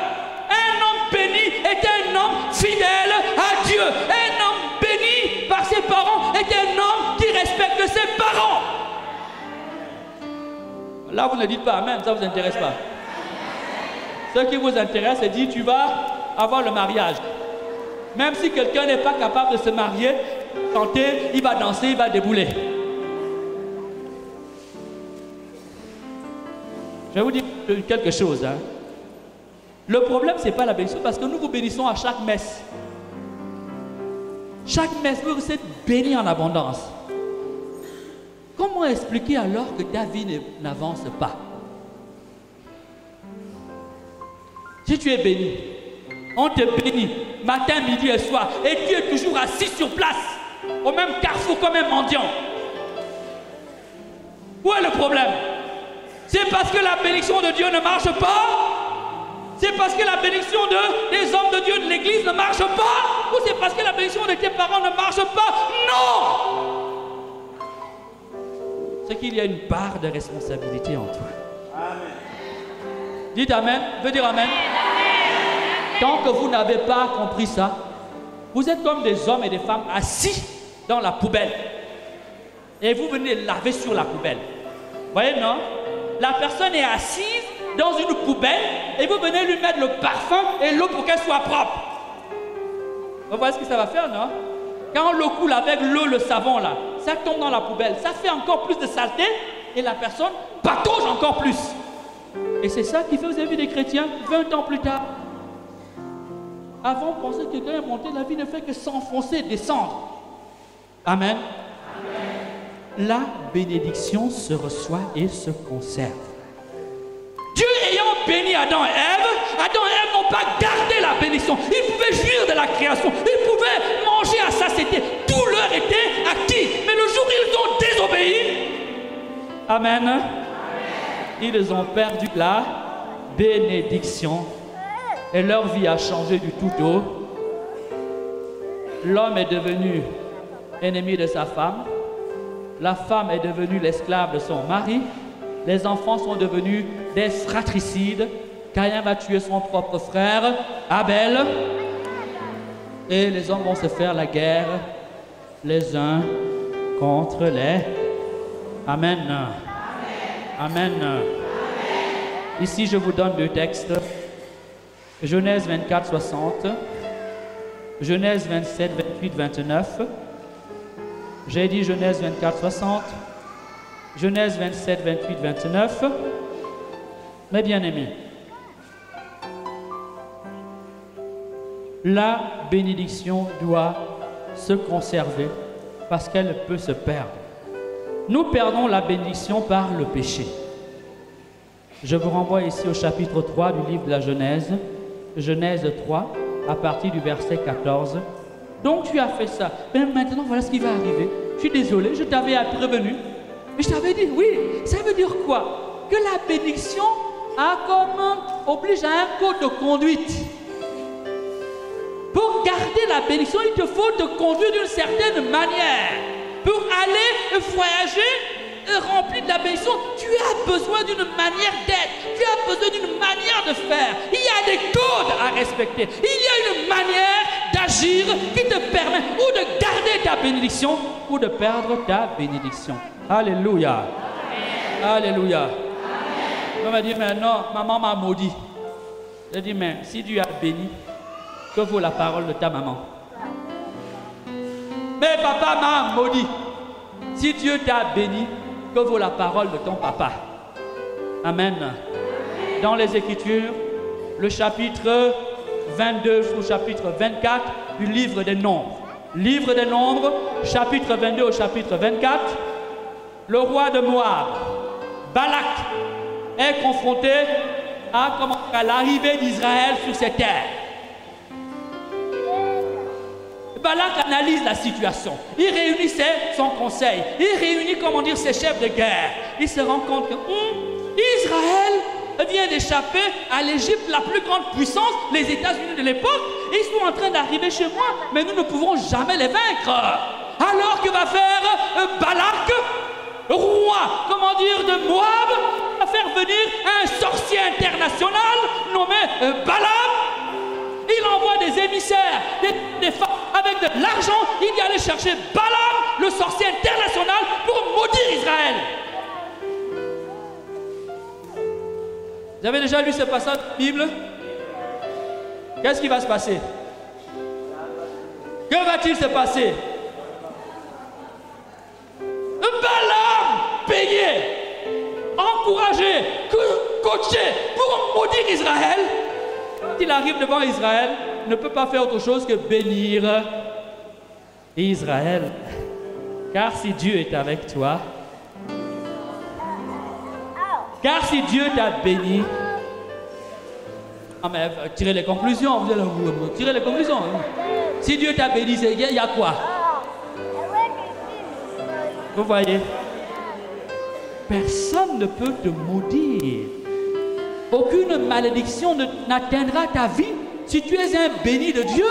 Un homme béni est un homme fidèle à Dieu. Un homme béni par ses parents est un homme qui respecte ses parents. Là, vous ne dites pas Amen, ça ne vous intéresse pas. Ce qui vous intéresse, c'est de dire tu vas avoir le mariage. Même si quelqu'un n'est pas capable de se marier, chanter, il va danser, il va débouler. Je vais vous dire quelque chose. Hein. Le problème, ce n'est pas la bénédiction, parce que nous vous bénissons à chaque messe. Chaque messe, vous êtes bénis en abondance. Comment expliquer alors que ta vie n'avance pas? Si tu es béni, on te bénit matin, midi et soir, et tu es toujours assis sur place, au même carrefour comme un mendiant. Où est le problème? C'est parce que la bénédiction de Dieu ne marche pas? C'est parce que la bénédiction des hommes de Dieu de l'Église ne marche pas? Ou c'est parce que la bénédiction de tes parents ne marche pas? Non! C'est qu'il y a une part de responsabilité en toi. Amen. Dites Amen. Veux dire Amen? Tant que vous n'avez pas compris ça, vous êtes comme des hommes et des femmes assis dans la poubelle. Et vous venez laver sur la poubelle. Vous voyez, non? La personne est assise dans une poubelle et vous venez lui mettre le parfum et l'eau pour qu'elle soit propre. Vous voyez ce que ça va faire, non? Quand l'eau coule avec l'eau, le savon là, ça tombe dans la poubelle, ça fait encore plus de saleté et la personne patauge encore plus. Et c'est ça qui fait, vous avez vu des chrétiens 20 ans plus tard. Avant, on pensait que quelqu'un est monté, la vie ne fait que s'enfoncer, descendre. Amen. Amen. La bénédiction se reçoit et se conserve. Dieu ayant béni Adam et Ève n'ont pas gardé la bénédiction. Ils pouvaient jouir de la création. Ils pouvaient manger à satiété. Tout leur était acquis. Mais le jour où ils ont désobéi, Amen, Amen. Ils ont perdu la bénédiction. Et leur vie a changé du tout au. L'homme est devenu ennemi de sa femme. La femme est devenue l'esclave de son mari. Les enfants sont devenus des fratricides. Caïn va tuer son propre frère, Abel. Et les hommes vont se faire la guerre les uns contre les. Amen. Amen. Amen. Ici, je vous donne deux textes. Genèse 24, 60. Genèse 27, 28, 29. J'ai dit Genèse 24, 60. Genèse 27, 28, 29. Mes bien-aimés, la bénédiction doit se conserver parce qu'elle peut se perdre. Nous perdons la bénédiction par le péché. Je vous renvoie ici au chapitre 3 du livre de la Genèse. Genèse 3, à partir du verset 14. Donc tu as fait ça. Mais maintenant, voilà ce qui va arriver. Je suis désolé, je t'avais prévenu. Mais je t'avais dit, oui, ça veut dire quoi? Que la bénédiction oblige à un code de conduite. Pour garder la bénédiction, il te faut te conduire d'une certaine manière. Pour aller voyager rempli de la bénédiction, tu as besoin d'une manière d'être. Tu as besoin d'une manière de faire. Il y a des codes à respecter. Il y a une manière d'agir qui te permet ou de garder ta bénédiction ou de perdre ta bénédiction. Alléluia. Amen. Alléluia. On m'a dit, mais non, maman m'a maudit. J'ai dit, mais si Dieu a béni, que vaut la parole de ta maman? Mais papa m'a maudit. Si Dieu t'a béni, que vaut la parole de ton papa? Amen. Dans les Écritures, le chapitre 22 au chapitre 24 du livre des Nombres. Livre des Nombres, chapitre 22 au chapitre 24. Le roi de Moab, Balak, est confronté à l'arrivée d'Israël sur ces terres. Balak analyse la situation. Il réunit son conseil. Il réunit, ses chefs de guerre. Il se rend compte que Israël vient d'échapper à l'Égypte, la plus grande puissance, les États-Unis de l'époque. Ils sont en train d'arriver chez moi, mais nous ne pouvons jamais les vaincre. Alors que va faire Balak, roi, de Moab, va faire venir un sorcier international nommé Balaam. Il envoie des émissaires, des femmes avec de l'argent. Il y allait chercher Balaam, le sorcier international, pour maudire Israël. Vous avez déjà lu ce passage de la Bible? Qu'est-ce qui va se passer? Que va-t-il se passer? Balaam, payé, encouragé, coaché pour maudire Israël. Quand il arrive devant Israël, il ne peut pas faire autre chose que bénir Israël. Car si Dieu est avec toi, car si Dieu t'a béni, ah mais tirez les conclusions, vous allez tirer les conclusions. Si Dieu t'a béni, il y a quoi? Vous voyez, personne ne peut te maudire. Aucune malédiction n'atteindra ta vie si tu es un béni de Dieu.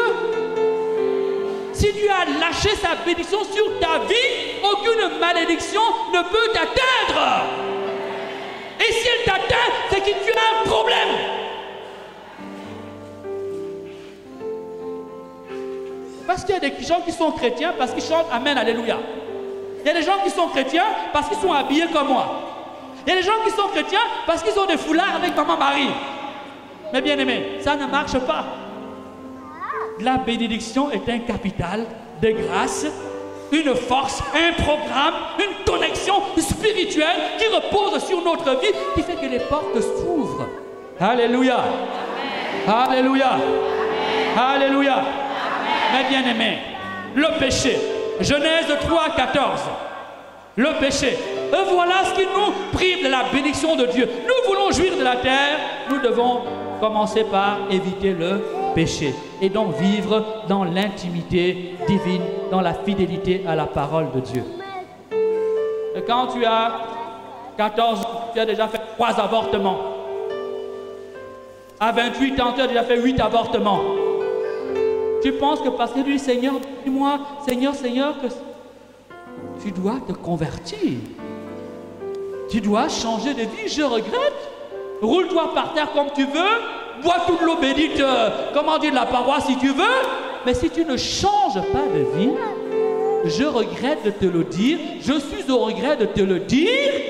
Si Dieu a lâché sa bénédiction sur ta vie, aucune malédiction ne peut t'atteindre. Et si elle t'atteint, c'est que tu as un problème. Parce qu'il y a des gens qui sont chrétiens parce qu'ils chantent Amen, Alléluia. Il y a des gens qui sont chrétiens parce qu'ils sont habillés comme moi. Il y a des gens qui sont chrétiens parce qu'ils ont des foulards avec Maman Marie. Mais bien aimé, ça ne marche pas. La bénédiction est un capital de grâce, une force, un programme, une connexion spirituelle qui repose sur notre vie, qui fait que les portes s'ouvrent. Alléluia. Amen. Alléluia. Amen. Alléluia. Amen. Mais bien aimé, le péché. Genèse 3, 14. Le péché. Et voilà ce qui nous prive de la bénédiction de Dieu. Nous voulons jouir de la terre. Nous devons commencer par éviter le péché. Et donc vivre dans l'intimité divine, dans la fidélité à la parole de Dieu. Et quand tu as 14 ans, tu as déjà fait 3 avortements. À 28 ans, tu as déjà fait 8 avortements. Tu penses que parce que tu dis Seigneur, dis-moi, Seigneur, Seigneur, que tu dois te convertir. Tu dois changer de vie, je regrette. Roule-toi par terre comme tu veux, bois toute l'eau bénite, comment dire, de la paroisse si tu veux. Mais si tu ne changes pas de vie, je regrette de te le dire, je suis au regret de te le dire,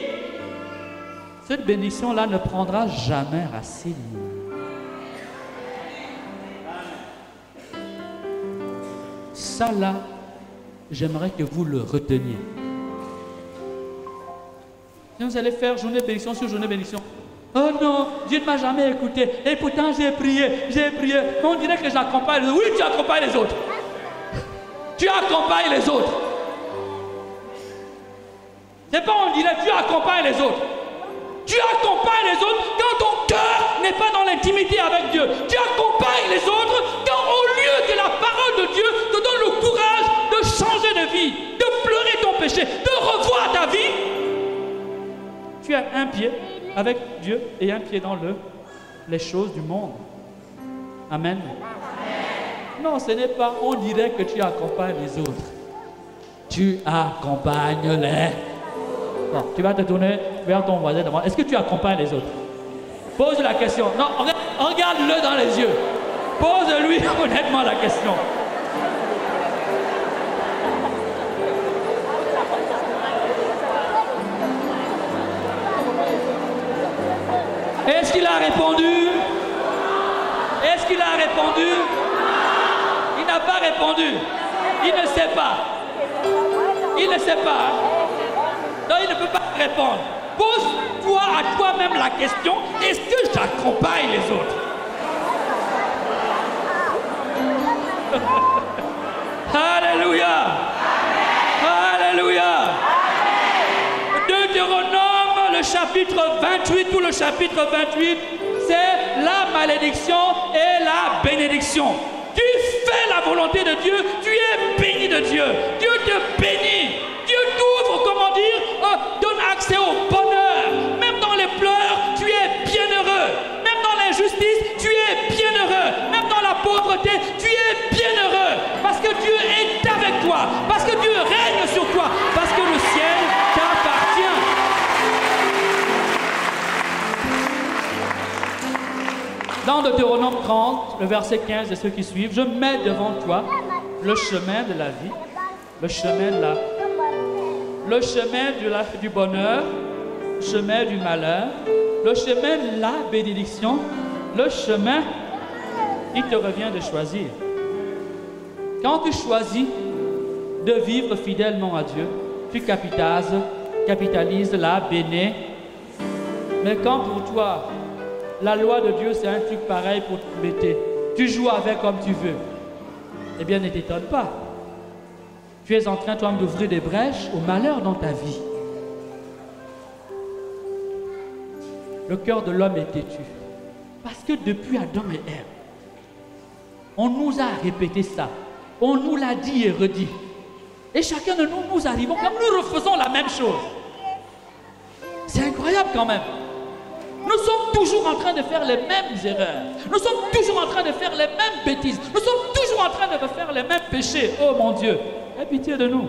cette bénédiction-là ne prendra jamais racine. Ça là, j'aimerais que vous le reteniez. Et vous allez faire journée de bénédiction sur journée de bénédiction. Oh non, Dieu ne m'a jamais écouté. Et pourtant j'ai prié. On dirait que j'accompagne les autres. Oui, tu accompagnes les autres. Tu accompagnes les autres. C'est pas on dirait tu accompagnes les autres. Tu accompagnes les autres quand ton cœur n'est pas dans l'intimité avec Dieu. Tu accompagnes les autres quand au lieu que la parole de Dieu te donne le courage de changer de vie, de pleurer ton péché, de revoir ta vie, tu as un pied avec Dieu et un pied dans les choses du monde. Amen. Non, ce n'est pas on dirait que tu accompagnes les autres. Tu accompagnes les. Bon, tu vas te tourner vers ton voisin. Est-ce que tu accompagnes les autres? Pose la question. Non, regarde-le dans les yeux. Pose-lui honnêtement la question. Est-ce qu'il a répondu? Est-ce qu'il a répondu? Il n'a pas répondu. Il ne sait pas. Il ne sait pas. Non, il ne peut pas répondre. Pose-toi à toi-même la question, est-ce que j'accompagne les autres? Alléluia. Alléluia. Deutéronome, le chapitre 28 ou le chapitre 28, c'est la malédiction et la bénédiction. Tu fais la volonté de Dieu, tu es béni de Dieu. Dieu te bénit. Dieu t'ouvre, comment dire, donne accès au bonheur. Même dans les pleurs, tu es bienheureux. avec toi, parce que Dieu règne sur toi, parce que le ciel t'appartient. Dans Deutéronome 30, le verset 15 et ceux qui suivent, je mets devant toi le chemin de la vie, le chemin du bonheur, le chemin du malheur, le chemin de la bénédiction, le chemin, il te revient de choisir. Quand tu choisis de vivre fidèlement à Dieu, tu capitalises la béné. Mais quand pour toi, la loi de Dieu, c'est un truc pareil pour te bêter, tu joues avec comme tu veux, eh bien ne t'étonne pas. Tu es en train, toi, d'ouvrir des brèches au malheur dans ta vie. Le cœur de l'homme est têtu. Parce que depuis Adam et Ève, on nous a répété ça. On nous l'a dit et redit. Et chacun de nous arrivons comme nous refaisons la même chose. C'est incroyable quand même. Nous sommes toujours en train de faire les mêmes erreurs. Nous sommes toujours en train de faire les mêmes bêtises. Nous sommes toujours en train de faire les mêmes péchés. Oh mon Dieu, aie pitié de nous.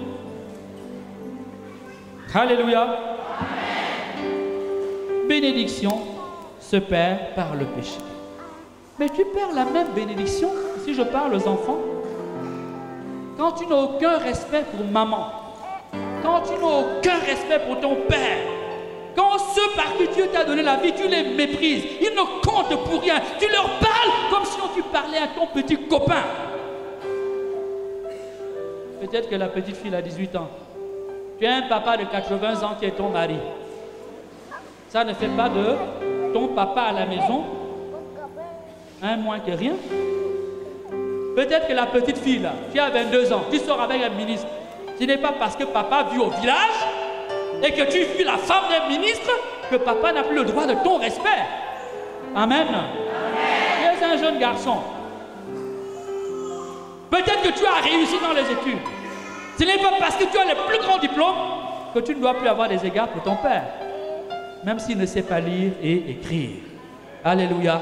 Alléluia. Amen. Bénédiction se perd par le péché. Mais tu perds la même bénédiction si je parle aux enfants. Quand tu n'as aucun respect pour maman, quand tu n'as aucun respect pour ton père, quand ceux par qui Dieu t'a donné la vie, tu les méprises, ils ne comptent pour rien, tu leur parles comme si tu parlais à ton petit copain. Peut-être que la petite fille a 18 ans. Tu as un papa de 80 ans qui est ton mari. Ça ne fait pas de ton papa à la maison un moins que rien. Peut-être que la petite fille là, qui a 22 ans, tu sors avec un ministre. Ce n'est pas parce que papa vit au village et que tu vis la femme d'un ministre que papa n'a plus le droit de ton respect. Amen. Tu es un jeune garçon. Peut-être que tu as réussi dans les études. Ce n'est pas parce que tu as le plus grand diplôme que tu ne dois plus avoir des égards pour ton père, même s'il ne sait pas lire et écrire. Alléluia.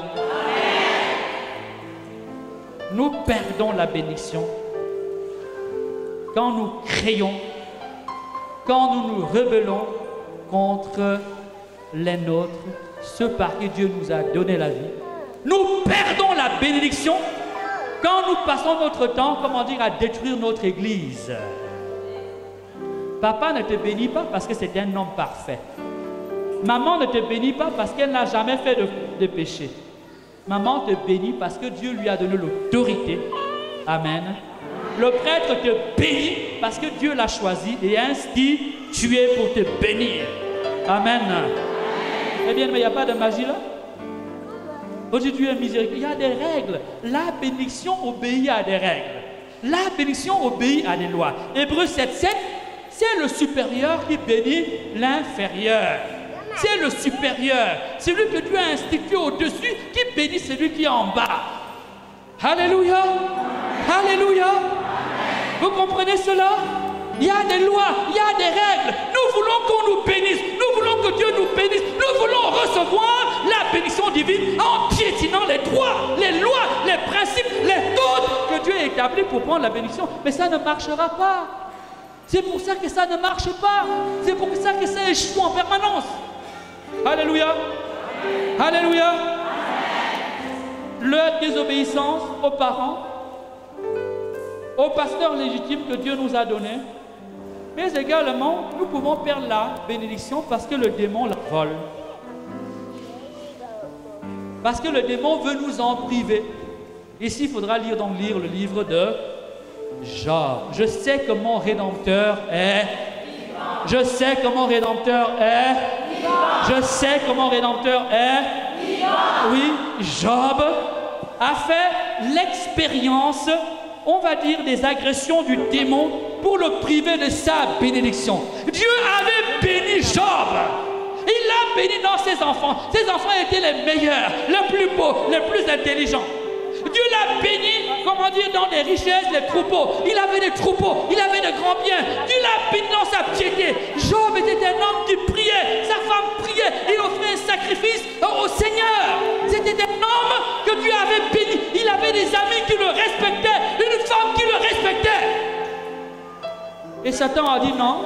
Nous perdons la bénédiction quand nous créons, quand nous nous rebellons contre les nôtres, ceux par qui Dieu nous a donné la vie. Nous perdons la bénédiction quand nous passons notre temps, à détruire notre église. Papa ne te bénit pas parce que c'est un homme parfait. Maman ne te bénit pas parce qu'elle n'a jamais fait de péché. Maman te bénit parce que Dieu lui a donné l'autorité. Amen. Le prêtre te bénit parce que Dieu l'a choisi et institué pour te bénir. Amen. Eh bien, mais il n'y a pas de magie là. Aujourd'hui, Dieu est miséricordieux. Il y a des règles. La bénédiction obéit à des règles. La bénédiction obéit à des lois. Hébreux 7:7, c'est le supérieur qui bénit l'inférieur. C'est le supérieur, celui que Dieu a institué au-dessus, qui bénit celui qui est en bas. Alléluia. Alléluia. Vous comprenez cela? Il y a des lois, il y a des règles. Nous voulons qu'on nous bénisse. Nous voulons que Dieu nous bénisse. Nous voulons recevoir la bénédiction divine en piétinant les droits, les lois, les principes, les codes que Dieu a établis pour prendre la bénédiction. Mais ça ne marchera pas. C'est pour ça que ça ne marche pas. C'est pour ça que ça échoue en permanence. Alléluia. Alléluia. Leur désobéissance aux parents, aux pasteurs légitimes que Dieu nous a donnés, mais également nous pouvons perdre la bénédiction parce que le démon la vole. Parce que le démon veut nous en priver. Ici, il faudra lire le livre de Job. Je sais que mon Rédempteur est. Je sais que mon Rédempteur est. Je sais que mon Rédempteur est. Oui, Job a fait l'expérience, on va dire, des agressions du démon pour le priver de sa bénédiction. Dieu avait béni Job. Il l'a béni dans ses enfants. Ses enfants étaient les meilleurs, les plus beaux, les plus intelligents. Dieu l'a béni, dans des richesses, les troupeaux. Il avait des troupeaux, il avait de grands biens. Dieu l'a béni dans sa piété. Job était un homme qui priait, sa femme priait, il offrait un sacrifice au Seigneur. C'était un homme que Dieu avait béni. Il avait des amis qui le respectaient, une femme qui le respectait. Et Satan a dit non,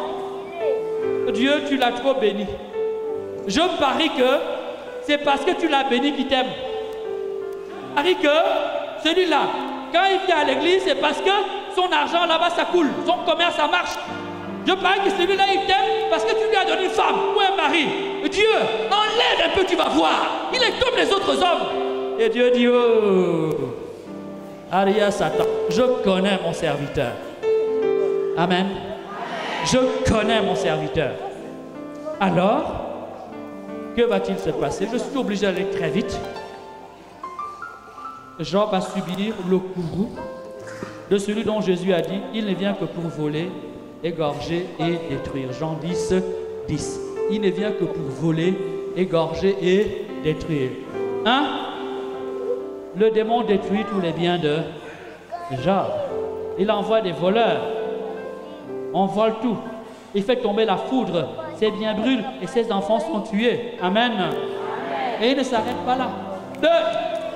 Dieu, tu l'as trop béni. Je parie que c'est parce que tu l'as béni qu'il t'aime. Je parie que celui-là, quand il vient à l'église, c'est parce que son argent là-bas ça coule, son commerce ça marche. Je parie que celui-là il t'aime parce que tu lui as donné une femme ou un mari. Dieu, enlève un peu, tu vas voir. Il est comme les autres hommes. Et Dieu dit, oh, Aria Satan, je connais mon serviteur. Amen. Je connais mon serviteur. Alors, que va-t-il se passer? Je suis obligé d'aller très vite. Job va subir le courroux de celui dont Jésus a dit, il ne vient que pour voler, égorger et détruire. Jean 10, 10. Il ne vient que pour voler, égorger et détruire. Hein? Le démon détruit tous les biens de Job. Il envoie des voleurs. On vole tout. Il fait tomber la foudre. Ses biens brûlent et ses enfants sont tués. Amen. Et il ne s'arrête pas là. 2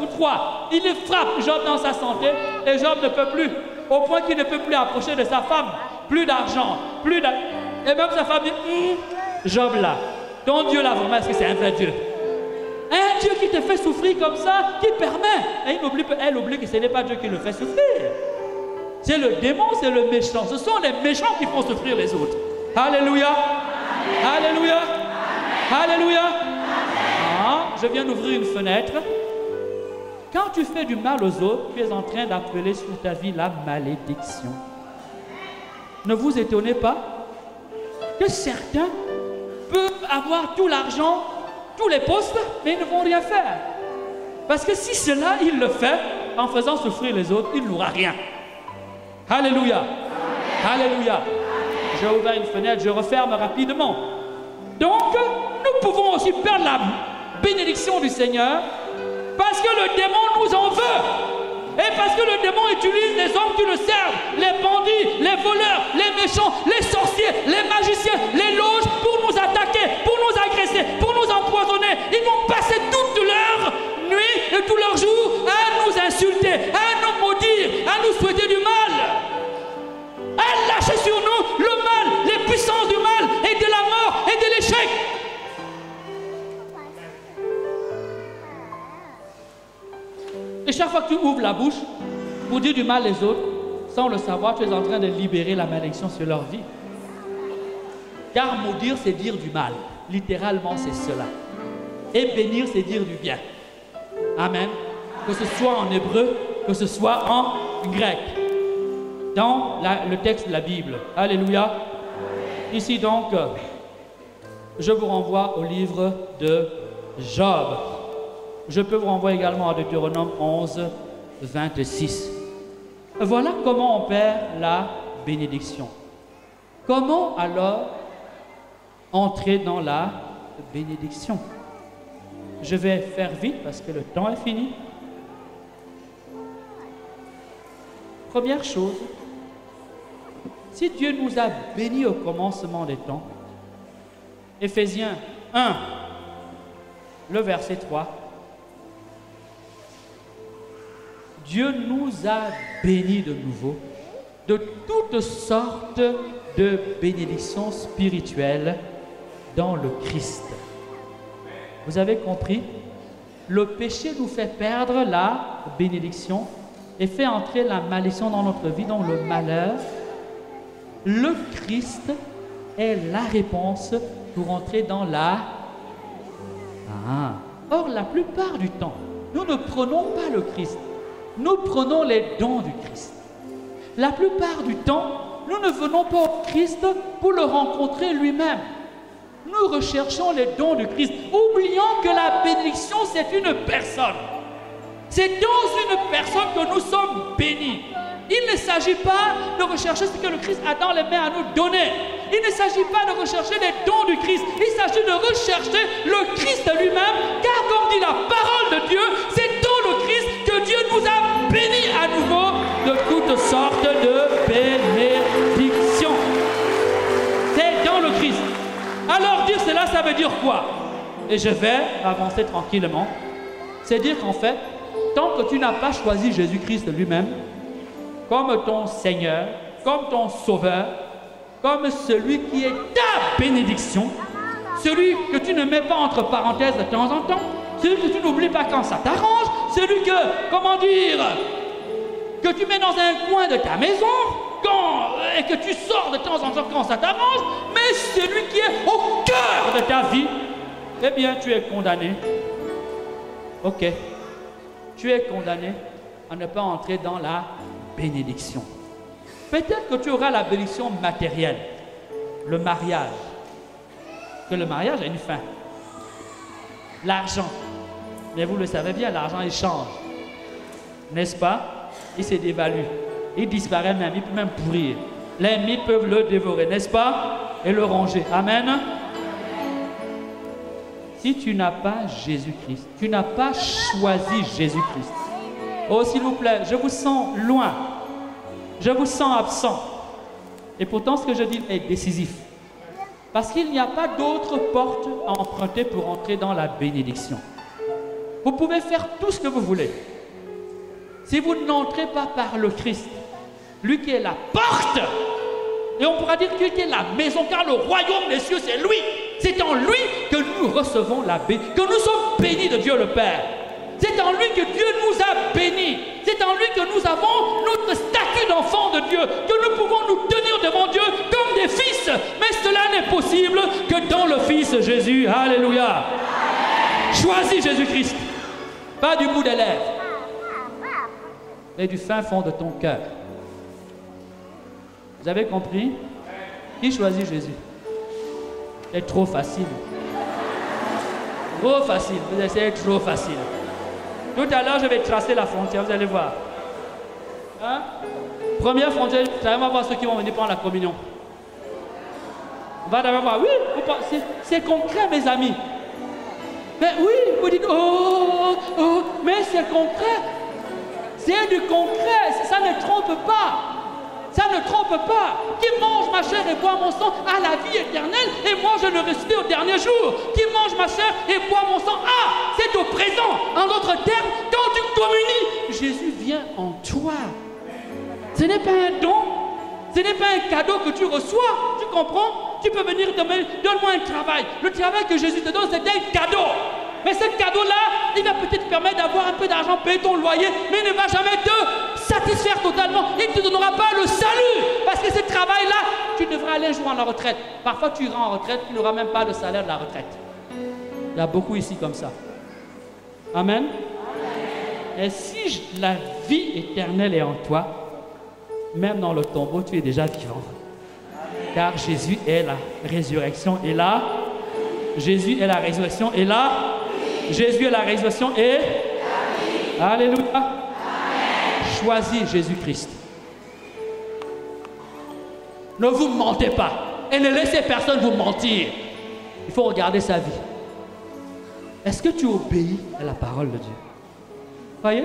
ou 3. Il frappe Job dans sa santé et Job ne peut plus. Au point qu'il ne peut plus approcher de sa femme. Plus d'argent. Et même sa femme dit, Job là, ton Dieu là, vraiment, est-ce que c'est un vrai Dieu? Un Dieu qui te fait souffrir comme ça, qui permet. Et elle oublie que ce n'est pas Dieu qui le fait souffrir. C'est le démon, c'est le méchant. Ce sont les méchants qui font souffrir les autres. Alléluia. Amen. Alléluia. Amen. Alléluia. Ah, je viens d'ouvrir une fenêtre. Quand tu fais du mal aux autres, tu es en train d'appeler sur ta vie la malédiction. Ne vous étonnez pas que certains peuvent avoir tout l'argent, tous les postes, mais ils ne vont rien faire. Parce que si cela, il le fait en faisant souffrir les autres, il n'aura rien. Alléluia. Amen. Alléluia. J'ai ouvert une fenêtre, je referme rapidement. Donc, nous pouvons aussi perdre la bénédiction du Seigneur parce que le démon nous en veut. Et parce que le démon utilise les hommes qui le servent, les bandits, les voleurs, les méchants, les sorciers, les magiciens, les loges, pour nous attaquer, pour nous agresser, pour nous empoisonner. Ils vont passer toute leur nuit et tous leurs jours à nous insulter, à nous maudire, à nous souhaiter du mal. À lâcher sur nous le mal, les puissances du mal et de la mort et de l'échec. Et chaque fois que tu ouvres la bouche pour dire du mal les autres, sans le savoir, tu es en train de libérer la malédiction sur leur vie. Car maudire, c'est dire du mal. Littéralement, c'est cela. Et bénir, c'est dire du bien. Amen. Que ce soit en hébreu, que ce soit en grec. Dans le texte de la Bible. Alléluia. Ici donc, je vous renvoie au livre de Job. Je peux vous renvoyer également à Deutéronome 11, 26. Voilà comment on perd la bénédiction. Comment alors entrer dans la bénédiction? Je vais faire vite parce que le temps est fini. Première chose, si Dieu nous a bénis au commencement des temps, Éphésiens 1, le verset 3, Dieu nous a bénis de nouveau de toutes sortes de bénédictions spirituelles dans le Christ. Vous avez compris? Le péché nous fait perdre la bénédiction et fait entrer la malédiction dans notre vie, dans le malheur. Le Christ est la réponse pour entrer dans la... Or, la plupart du temps, nous ne prenons pas le Christ. Nous prenons les dons du Christ. La plupart du temps, nous ne venons pas au Christ pour le rencontrer lui-même. Nous recherchons les dons du Christ, oubliant que la bénédiction, c'est une personne. C'est dans une personne que nous sommes bénis. Il ne s'agit pas de rechercher ce que le Christ a dans les mains à nous donner. Il ne s'agit pas de rechercher les dons du Christ. Il s'agit de rechercher le Christ lui-même, car comme dit la parole de Dieu, c'est dans le Christ que Dieu nous a bénis à nouveau de toutes sortes de bénédictions. C'est dans le Christ. Alors dire cela, ça veut dire quoi? Et je vais avancer tranquillement. C'est dire qu'en fait, tant que tu n'as pas choisi Jésus-Christ lui-même comme ton Seigneur, comme ton Sauveur, comme celui qui est ta bénédiction, celui que tu ne mets pas entre parenthèses de temps en temps, celui que tu n'oublies pas quand ça t'arrange, celui que, comment dire, que tu mets dans un coin de ta maison et que tu sors de temps en temps quand ça t'arrange, mais celui qui est au cœur de ta vie, eh bien, tu es condamné. Ok. Tu es condamné à ne pas entrer dans la bénédiction. Peut-être que tu auras la bénédiction matérielle, le mariage. Que le mariage a une fin. L'argent. Mais vous le savez bien, l'argent, il change. N'est-ce pas? Il se dévalue. Il disparaît même, il peut même pourrir. Les ennemis peuvent le dévorer, n'est-ce pas? Et le ronger. Amen. Si tu n'as pas Jésus-Christ, tu n'as pas choisi Jésus-Christ. Oh, s'il vous plaît, je vous sens loin. Je vous sens absent. Et pourtant, ce que je dis est décisif. Parce qu'il n'y a pas d'autre porte à emprunter pour entrer dans la bénédiction. Vous pouvez faire tout ce que vous voulez. Si vous n'entrez pas par le Christ, lui qui est la porte, et on pourra dire qu'il est la maison, car le royaume des cieux, c'est lui. C'est en lui que nous recevons la bénédiction, que nous sommes bénis de Dieu le Père. C'est en lui que Dieu nous a bénis. C'est en lui que nous avons notre statut d'enfant de Dieu, que nous pouvons nous tenir devant Dieu comme des fils. Mais cela n'est possible que dans le Fils Jésus. Alléluia. Choisis Jésus-Christ. Pas du bout des lèvres, mais du fin fond de ton cœur. Vous avez compris? Qui choisit Jésus? C'est trop facile. Trop facile. Vous essayez trop facile. Tout à l'heure, je vais tracer la frontière, vous allez voir. Hein? Première frontière, on va voir ceux qui vont venir prendre la communion. On va d'abord voir, oui, c'est concret, mes amis. Mais oui, vous dites, mais c'est concret. C'est du concret, ça ne trompe pas. Ça ne trompe pas. Qui mange ma chair et boit mon sang a la vie éternelle et moi je le ressuscite au dernier jour. Qui mange ma chair et boit mon sang, c'est au présent. En d'autres termes, quand tu communies, Jésus vient en toi. Ce n'est pas un don, ce n'est pas un cadeau que tu reçois. Tu comprends? Tu peux venir demain, donne-moi un travail. Le travail que Jésus te donne, c'est un cadeau. Mais ce cadeau-là, il va peut-être te permettre d'avoir un peu d'argent, payer ton loyer, mais il ne va jamais te satisfaire totalement. Il ne te donnera pas le salut. Parce que ce travail-là, tu devras aller un jour en la retraite. Parfois, tu iras en retraite, tu n'auras même pas de salaire de la retraite. Il y a beaucoup ici comme ça. Amen. Et si la vie éternelle est en toi, même dans le tombeau, tu es déjà vivant. Car Jésus est la résurrection. Et là, Jésus est la résurrection. Et là, Jésus est la résurrection et Alléluia. Amen. Choisis Jésus-Christ. Ne vous mentez pas et ne laissez personne vous mentir. Il faut regarder sa vie. Est-ce que tu obéis à la parole de Dieu? Voyez,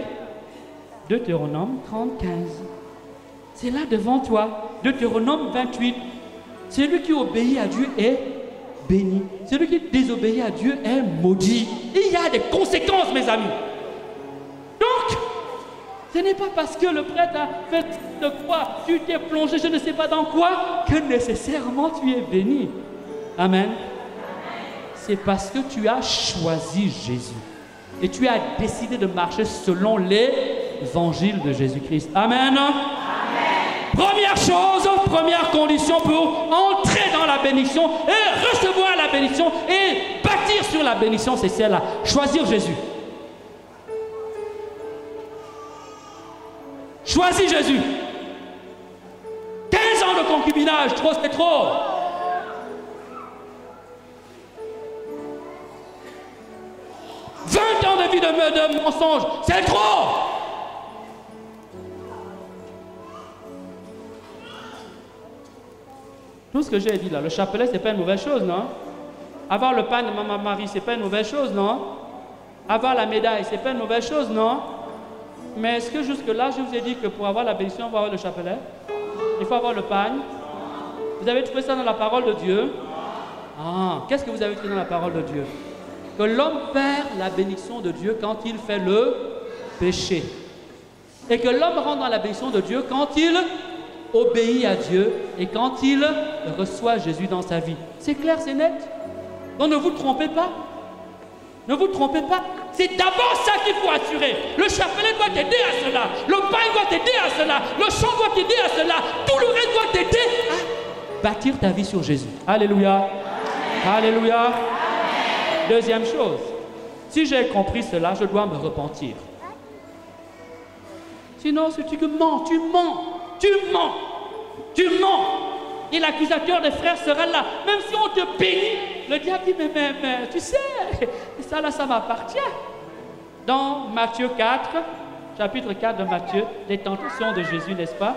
Deutéronome 30, 15. C'est là devant toi. Deutéronome 28. Celui qui obéit à Dieu est béni. Celui qui désobéit à Dieu est maudit. Il y a des conséquences, mes amis. Donc, ce n'est pas parce que le prêtre a fait de quoi tu t'es plongé, je ne sais pas dans quoi, que nécessairement tu es béni. Amen. C'est parce que tu as choisi Jésus. Et tu as décidé de marcher selon l'évangile de Jésus-Christ. Amen. Première chose, première condition pour entrer dans la bénédiction et recevoir la bénédiction et bâtir sur la bénédiction, c'est celle-là. Choisir Jésus. Choisis Jésus. 15 ans de concubinage, trop c'est trop. Ans de vie de mensonge, c'est trop. Tout ce que j'ai dit là, le chapelet, c'est pas une mauvaise chose, non? Avoir le pain de Maman Marie, c'est pas une mauvaise chose, non? Avoir la médaille, c'est pas une mauvaise chose, non? Mais est-ce que jusque-là, je vous ai dit que pour avoir la bénédiction, il faut avoir le chapelet? Il faut avoir le pain? Vous avez trouvé ça dans la parole de Dieu? Ah, qu'est-ce que vous avez trouvé dans la parole de Dieu? Que l'homme perd la bénédiction de Dieu quand il fait le péché. Et que l'homme rentre dans la bénédiction de Dieu quand il obéit à Dieu et quand il reçoit Jésus dans sa vie. C'est clair, c'est net? Donc ne vous trompez pas. Ne vous trompez pas. C'est d'abord ça qu'il faut assurer. Le chapelet doit t'aider à cela. Le pain doit t'aider à cela. Le chant doit t'aider à cela. Tout le reste doit t'aider à bâtir ta vie sur Jésus. Alléluia. Alléluia. Deuxième chose. Si j'ai compris cela, je dois me repentir. Sinon, si tu mens, tu mens. Tu mens. Tu mens. Et l'accusateur des frères sera là. Même si on te bénit, le diable dit, mais tu sais, ça là, ça m'appartient. Dans Matthieu 4, chapitre 4 de Matthieu, les tentations de Jésus, n'est-ce pas?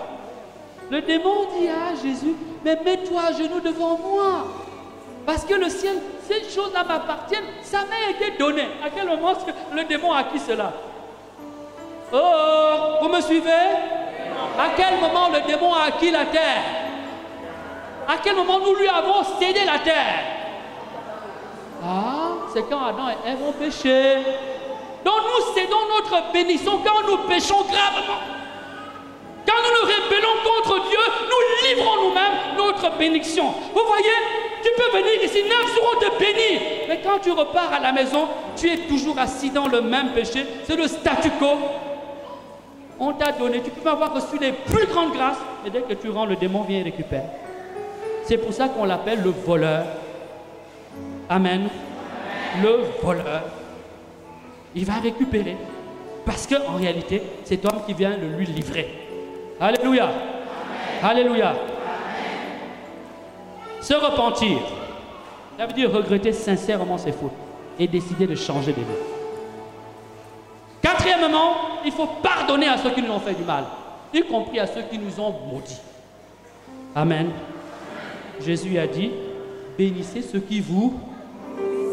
Le démon dit à Jésus, mais mets-toi à genoux devant moi. Parce que le ciel, ces choses-là m'appartiennent, ça m'a été donné. À quel moment le démon a acquis cela? Oh, vous me suivez? À quel moment le démon a acquis la terre? À quel moment nous lui avons cédé la terre? Ah, c'est quand Adam et Ève ont péché. Donc nous cédons notre bénédiction quand nous péchons gravement. Quand nous nous rébellons contre Dieu, nous livrons nous-mêmes notre bénédiction. Vous voyez, tu peux venir ici 9 jours, on te bénit. Mais quand tu repars à la maison, tu es toujours assis dans le même péché. C'est le statu quo. On t'a donné, tu peux avoir reçu les plus grandes grâces. Et dès que tu rends, le démon vient et récupère. C'est pour ça qu'on l'appelle le voleur. Amen. Le voleur. Il va récupérer. Parce qu'en réalité, c'est toi qui viens le lui livrer. Alléluia. Amen. Alléluia. Amen. Se repentir. Ça veut dire regretter sincèrement ses fautes et décider de changer de vie. Quatrièmement, il faut pardonner à ceux qui nous ont fait du mal, y compris à ceux qui nous ont maudits. Amen. Jésus a dit, bénissez ceux qui vous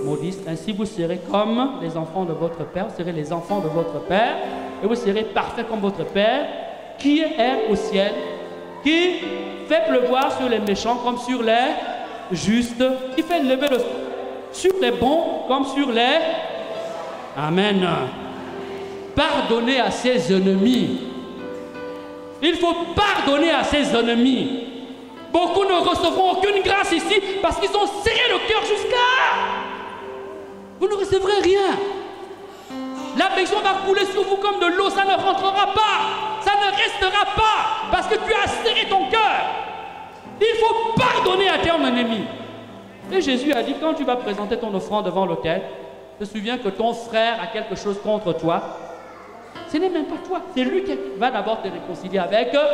maudissent, ainsi vous serez comme les enfants de votre Père, vous serez les enfants de votre Père, et vous serez parfaits comme votre Père, qui est au ciel, qui fait pleuvoir sur les méchants comme sur les justes, qui fait lever le sur les bons comme sur les... Amen. Pardonner à ses ennemis. Il faut pardonner à ses ennemis. Beaucoup ne recevront aucune grâce ici parce qu'ils ont serré le cœur jusqu'à... Vous ne recevrez rien. La bénédiction va couler sur vous comme de l'eau, ça ne rentrera pas. Ça ne restera pas parce que tu as serré ton cœur. Il faut pardonner à ton ennemi. Et Jésus a dit, quand tu vas présenter ton offrande devant l'autel, te souviens que ton frère a quelque chose contre toi. Ce n'est même pas toi, c'est lui qui va d'abord te réconcilier avec eux.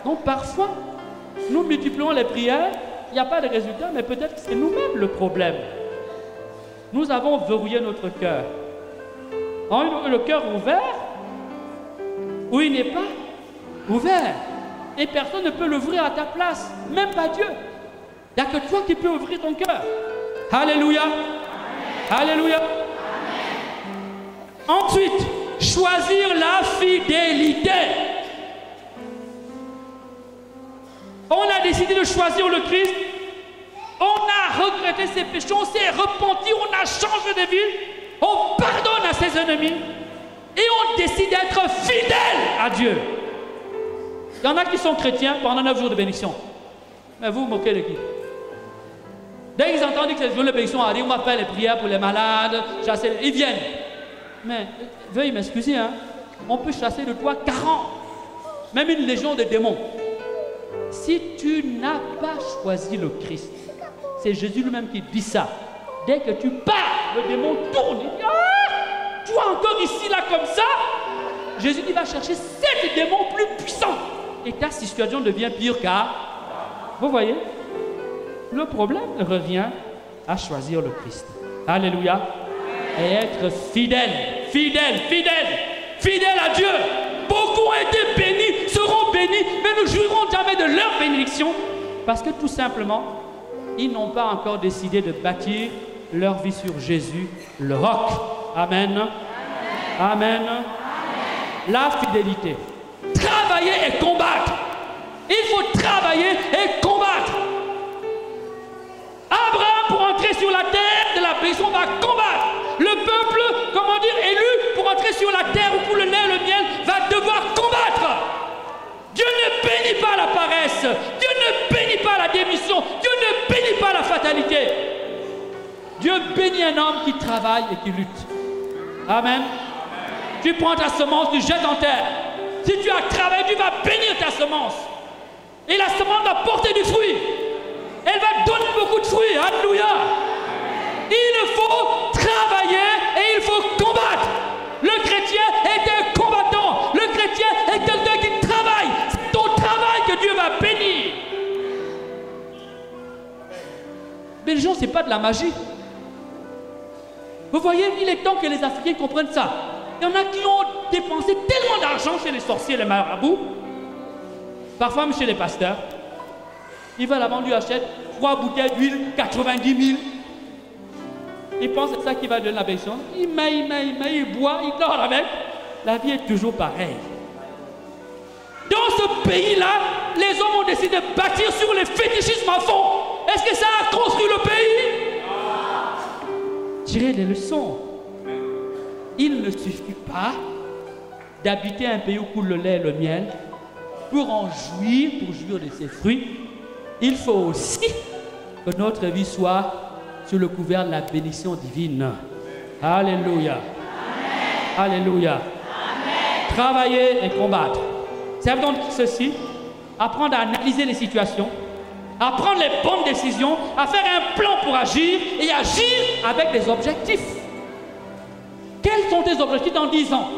Donc parfois, nous multiplions les prières, il n'y a pas de résultat, mais peut-être que c'est nous-mêmes le problème. Nous avons verrouillé notre cœur. Le cœur ouvert, ou il n'est pas ouvert. Et personne ne peut l'ouvrir à ta place, même pas Dieu. Il n'y a que toi qui peux ouvrir ton cœur. Alléluia. Amen. Alléluia. Amen. Ensuite, choisir la fidélité. On a décidé de choisir le Christ. On a regretté ses péchés, on s'est repenti, on a changé de vie. On pardonne à ses ennemis. Et on décide d'être fidèle à Dieu. Il y en a qui sont chrétiens pendant 9 jours de bénédiction. Mais vous vous moquez de qui? Dès qu'ils entendent que c'est le jour de bénédiction arrive, on va faire les prières pour les malades, chasser les... Ils viennent. Mais veuillez m'excuser, hein. On peut chasser de toi 40. Même une légion de démons. Si tu n'as pas choisi le Christ, c'est Jésus lui-même qui dit ça. Dès que tu pars, le démon tourne. Il dit, ah, toi encore ici, là, comme ça. Jésus dit, va chercher 7 démons plus puissants. Et ta situation devient pire car, vous voyez, le problème revient à choisir le Christ. Alléluia. Et être fidèle, fidèle, fidèle, fidèle à Dieu. Beaucoup ont été bénis, seront bénis, mais ne jouiront jamais de leur bénédiction parce que tout simplement, ils n'ont pas encore décidé de bâtir leur vie sur Jésus, le roc. Amen. Amen. Amen. La fidélité. Travailler et combattre. Il faut travailler et combattre. Abraham, pour entrer sur la terre de la bénédiction, va combattre. Le peuple, comment dire, élu, pour entrer sur la terre où pour le lait et le miel, va devoir combattre. Dieu ne bénit pas la Dieu ne bénit pas la démission, Dieu ne bénit pas la fatalité. Dieu bénit un homme qui travaille et qui lutte. Amen. Tu prends ta semence, tu jettes en terre. Si tu as travaillé, tu vas bénir ta semence. Et la semence va porter du fruit. Elle va donner beaucoup de fruits. Alléluia. Il faut travailler et il faut combattre. Le chrétien est un combattant. Le chrétien est quelqu'un qui travaille. C'est ton travail que Dieu va bénir. Mais les gens, ce n'est pas de la magie. Vous voyez, il est temps que les Africains comprennent ça. Il y en a qui ont dépensé tellement d'argent chez les sorciers et les marabouts, parfois même chez les pasteurs. Il va là-bas, on lui achète 3 bouteilles d'huile, 90 000. Il pense que c'est ça qui va donner la bénédiction. Il met, il boit, il dort avec. La vie est toujours pareille. Dans ce pays-là, les hommes ont décidé de bâtir sur les fétichismes à fond. Est-ce que ça a construit le pays? Tirez les leçons. Il ne suffit pas d'habiter un pays où coule le lait et le miel pour en jouir, pour jouir de ses fruits. Il faut aussi que notre vie soit sous le couvert de la bénédiction divine. Alléluia. Amen. Alléluia. Amen. Travailler et combattre. C'est donc ceci, apprendre à analyser les situations, à prendre les bonnes décisions, à faire un plan pour agir et agir avec des objectifs. Quels sont tes objectifs dans 10 ans?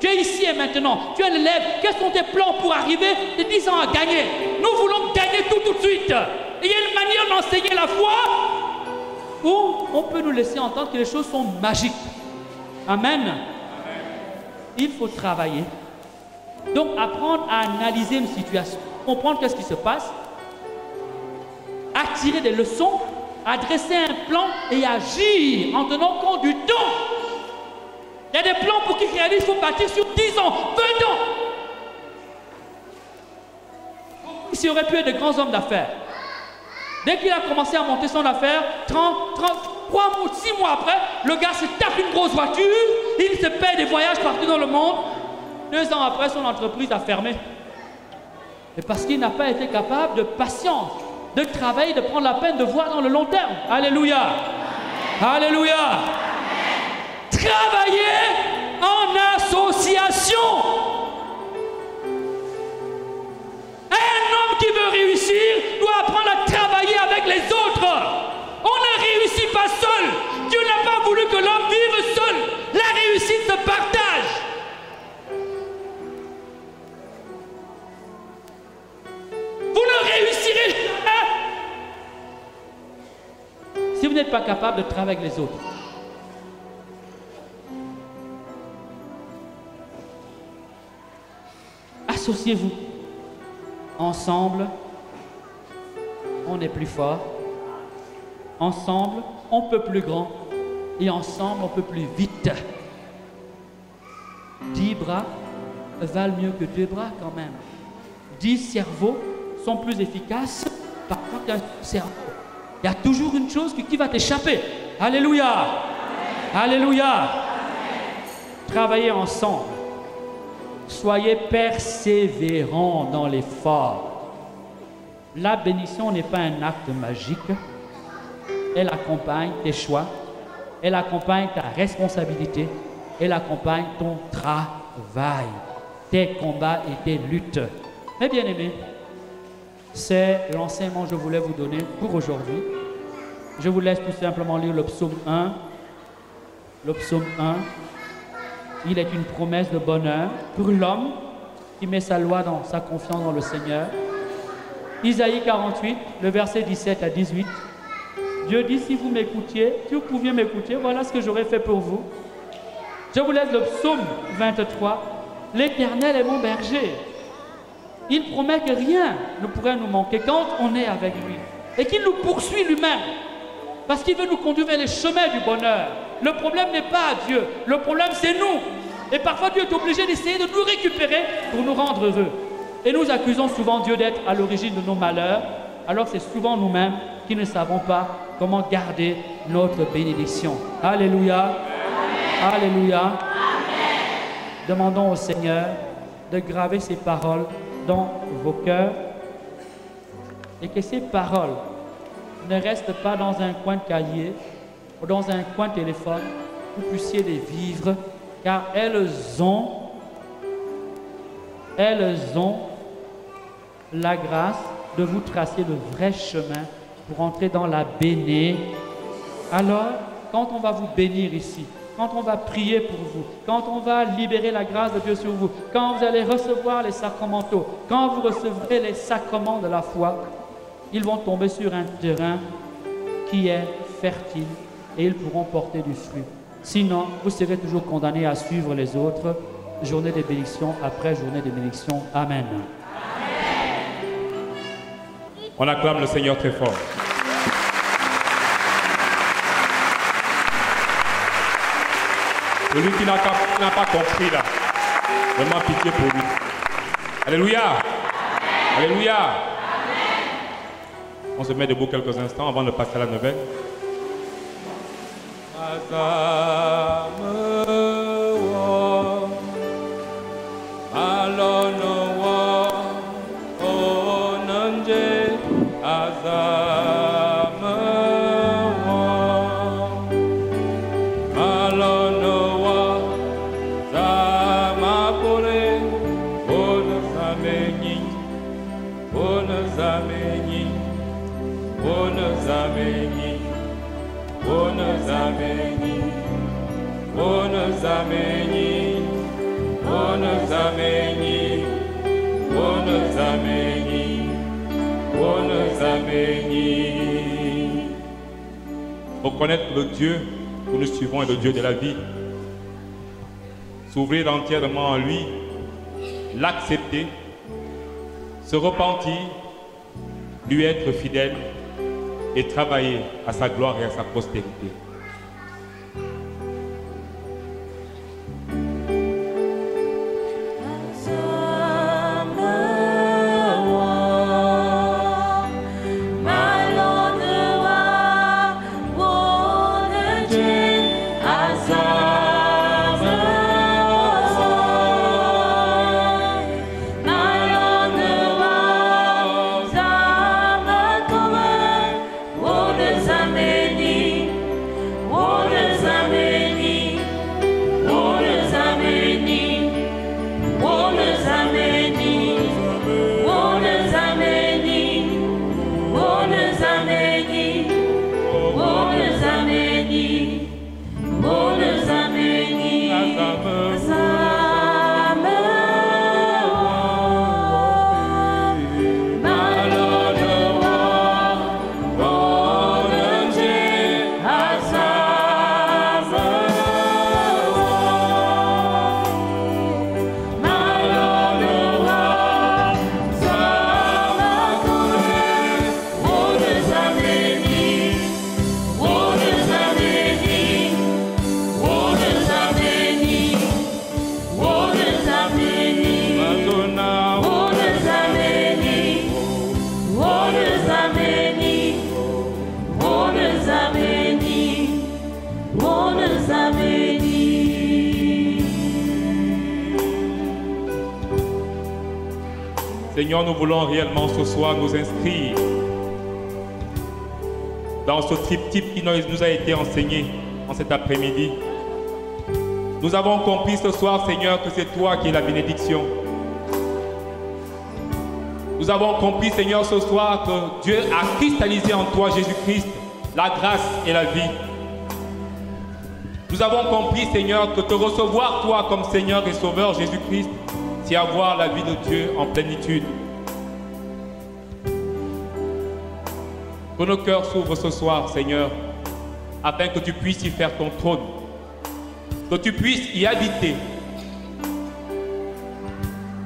Tu es ici et maintenant, tu es l'élève. Quels sont tes plans pour arriver de 10 ans à gagner? Nous voulons gagner tout de suite. Et il y a une manière d'enseigner la foi où on peut nous laisser entendre que les choses sont magiques. Amen. Amen. Il faut travailler. Donc apprendre à analyser une situation, comprendre qu'est-ce qui se passe, attirer des leçons, adresser un plan et agir en tenant compte du temps. Il y a des plans pour qu'ils réalisent, il faut bâtir sur 10 ans, 20 ans. Ici, aurait pu être de grands hommes d'affaires. Dès qu'il a commencé à monter son affaire, 6 mois après, le gars se tape une grosse voiture, il se paie des voyages partout dans le monde. 2 ans après, son entreprise a fermé. Et parce qu'il n'a pas été capable de patience, de travailler, de prendre la peine de voir dans le long terme. Alléluia. Amen. Alléluia. Amen. Travailler en association. Un homme qui veut réussir doit apprendre à travailler avec les autres. On ne réussit pas seul. Dieu n'a pas voulu que l'homme vive seul. La réussite se partage. Vous ne réussirez jamais si vous n'êtes pas capable de travailler avec les autres. Associez-vous. Ensemble, on est plus fort. Ensemble, on peut plus grand. Et ensemble, on peut plus vite. 10 bras valent mieux que 2 bras quand même. 10 cerveaux sont plus efficaces parfois qu'un cerveau. Il y a toujours une chose qui va t'échapper. Alléluia. Amen. Alléluia. Amen. Travaillez ensemble. Soyez persévérants dans l'effort. La bénédiction n'est pas un acte magique. Elle accompagne tes choix. Elle accompagne ta responsabilité. Elle accompagne ton travail, tes combats et tes luttes. Mes bien-aimés, c'est l'enseignement que je voulais vous donner pour aujourd'hui. Je vous laisse tout simplement lire le psaume 1. Le psaume 1, il est une promesse de bonheur pour l'homme qui met sa loi dans sa confiance dans le Seigneur. Isaïe 48, le verset 17 à 18. Dieu dit, si vous m'écoutiez, si vous pouviez m'écouter, voilà ce que j'aurais fait pour vous. Je vous laisse le psaume 23. L'Éternel est mon berger. Il promet que rien ne pourrait nous manquer quand on est avec lui. Et qu'il nous poursuit lui-même. Parce qu'il veut nous conduire vers les chemins du bonheur. Le problème n'est pas Dieu. Le problème, c'est nous. Et parfois, Dieu est obligé d'essayer de nous récupérer pour nous rendre heureux. Et nous accusons souvent Dieu d'être à l'origine de nos malheurs, alors que c'est souvent nous-mêmes qui ne savons pas comment garder notre bénédiction. Alléluia. Amen. Alléluia. Amen. Demandons au Seigneur de graver ces paroles dans vos cœurs et que ces paroles ne restent pas dans un coin de cahier ou dans un coin de téléphone, vous puissiez les vivre, car elles ont la grâce de vous tracer le vrai chemin pour entrer dans la béné. Alors, quand on va vous bénir ici, quand on va prier pour vous, quand on va libérer la grâce de Dieu sur vous, quand vous allez recevoir les sacramentaux, quand vous recevrez les sacrements de la foi, ils vont tomber sur un terrain qui est fertile et ils pourront porter du fruit. Sinon, vous serez toujours condamnés à suivre les autres, journée de bénédiction après journée de bénédiction. Amen. On acclame le Seigneur très fort. Celui qui n'a pas compris là, vraiment pitié pour lui. Alléluia. Alléluia. On se met debout quelques instants avant de passer à la nouvelle. Reconnaître le Dieu que nous suivons est le Dieu de la vie. S'ouvrir entièrement en lui, l'accepter, se repentir, lui être fidèle et travailler à sa gloire et à sa prospérité. Seigneur, nous voulons réellement ce soir nous inscrire dans ce triptyque qui nous a été enseigné en cet après-midi. Nous avons compris ce soir, Seigneur, que c'est toi qui es la bénédiction. Nous avons compris, Seigneur, ce soir que Dieu a cristallisé en toi, Jésus-Christ, la grâce et la vie. Nous avons compris, Seigneur, que te recevoir, toi, comme Seigneur et Sauveur, Jésus-Christ, c'est avoir la vie de Dieu en plénitude. Que nos cœurs s'ouvrent ce soir, Seigneur, afin que tu puisses y faire ton trône, que tu puisses y habiter.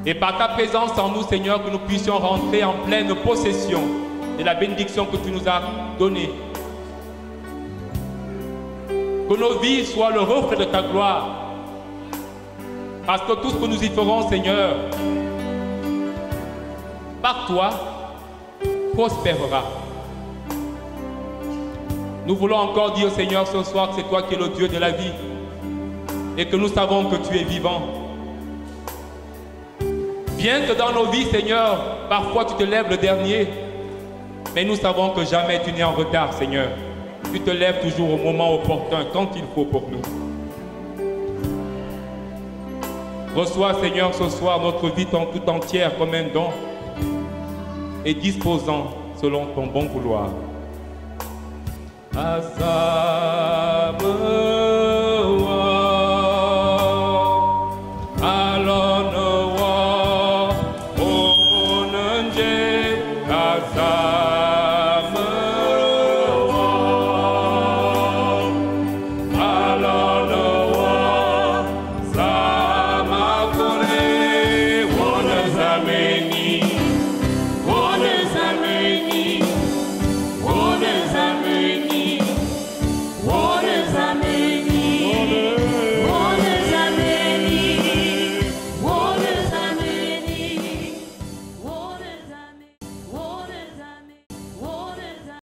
Et par ta présence en nous, Seigneur, que nous puissions rentrer en pleine possession de la bénédiction que tu nous as donnée. Que nos vies soient le reflet de ta gloire. Parce que tout ce que nous y ferons, Seigneur, par toi, prospérera. Nous voulons encore dire, Seigneur, ce soir que c'est toi qui es le Dieu de la vie et que nous savons que tu es vivant. Bien que dans nos vies, Seigneur, parfois tu te lèves le dernier, Mais nous savons que jamais tu n'es en retard, Seigneur. Tu te lèves toujours au moment opportun, quand il faut pour nous. Reçois, Seigneur, ce soir notre vie tout entière comme un don et disposant selon ton bon vouloir. Asa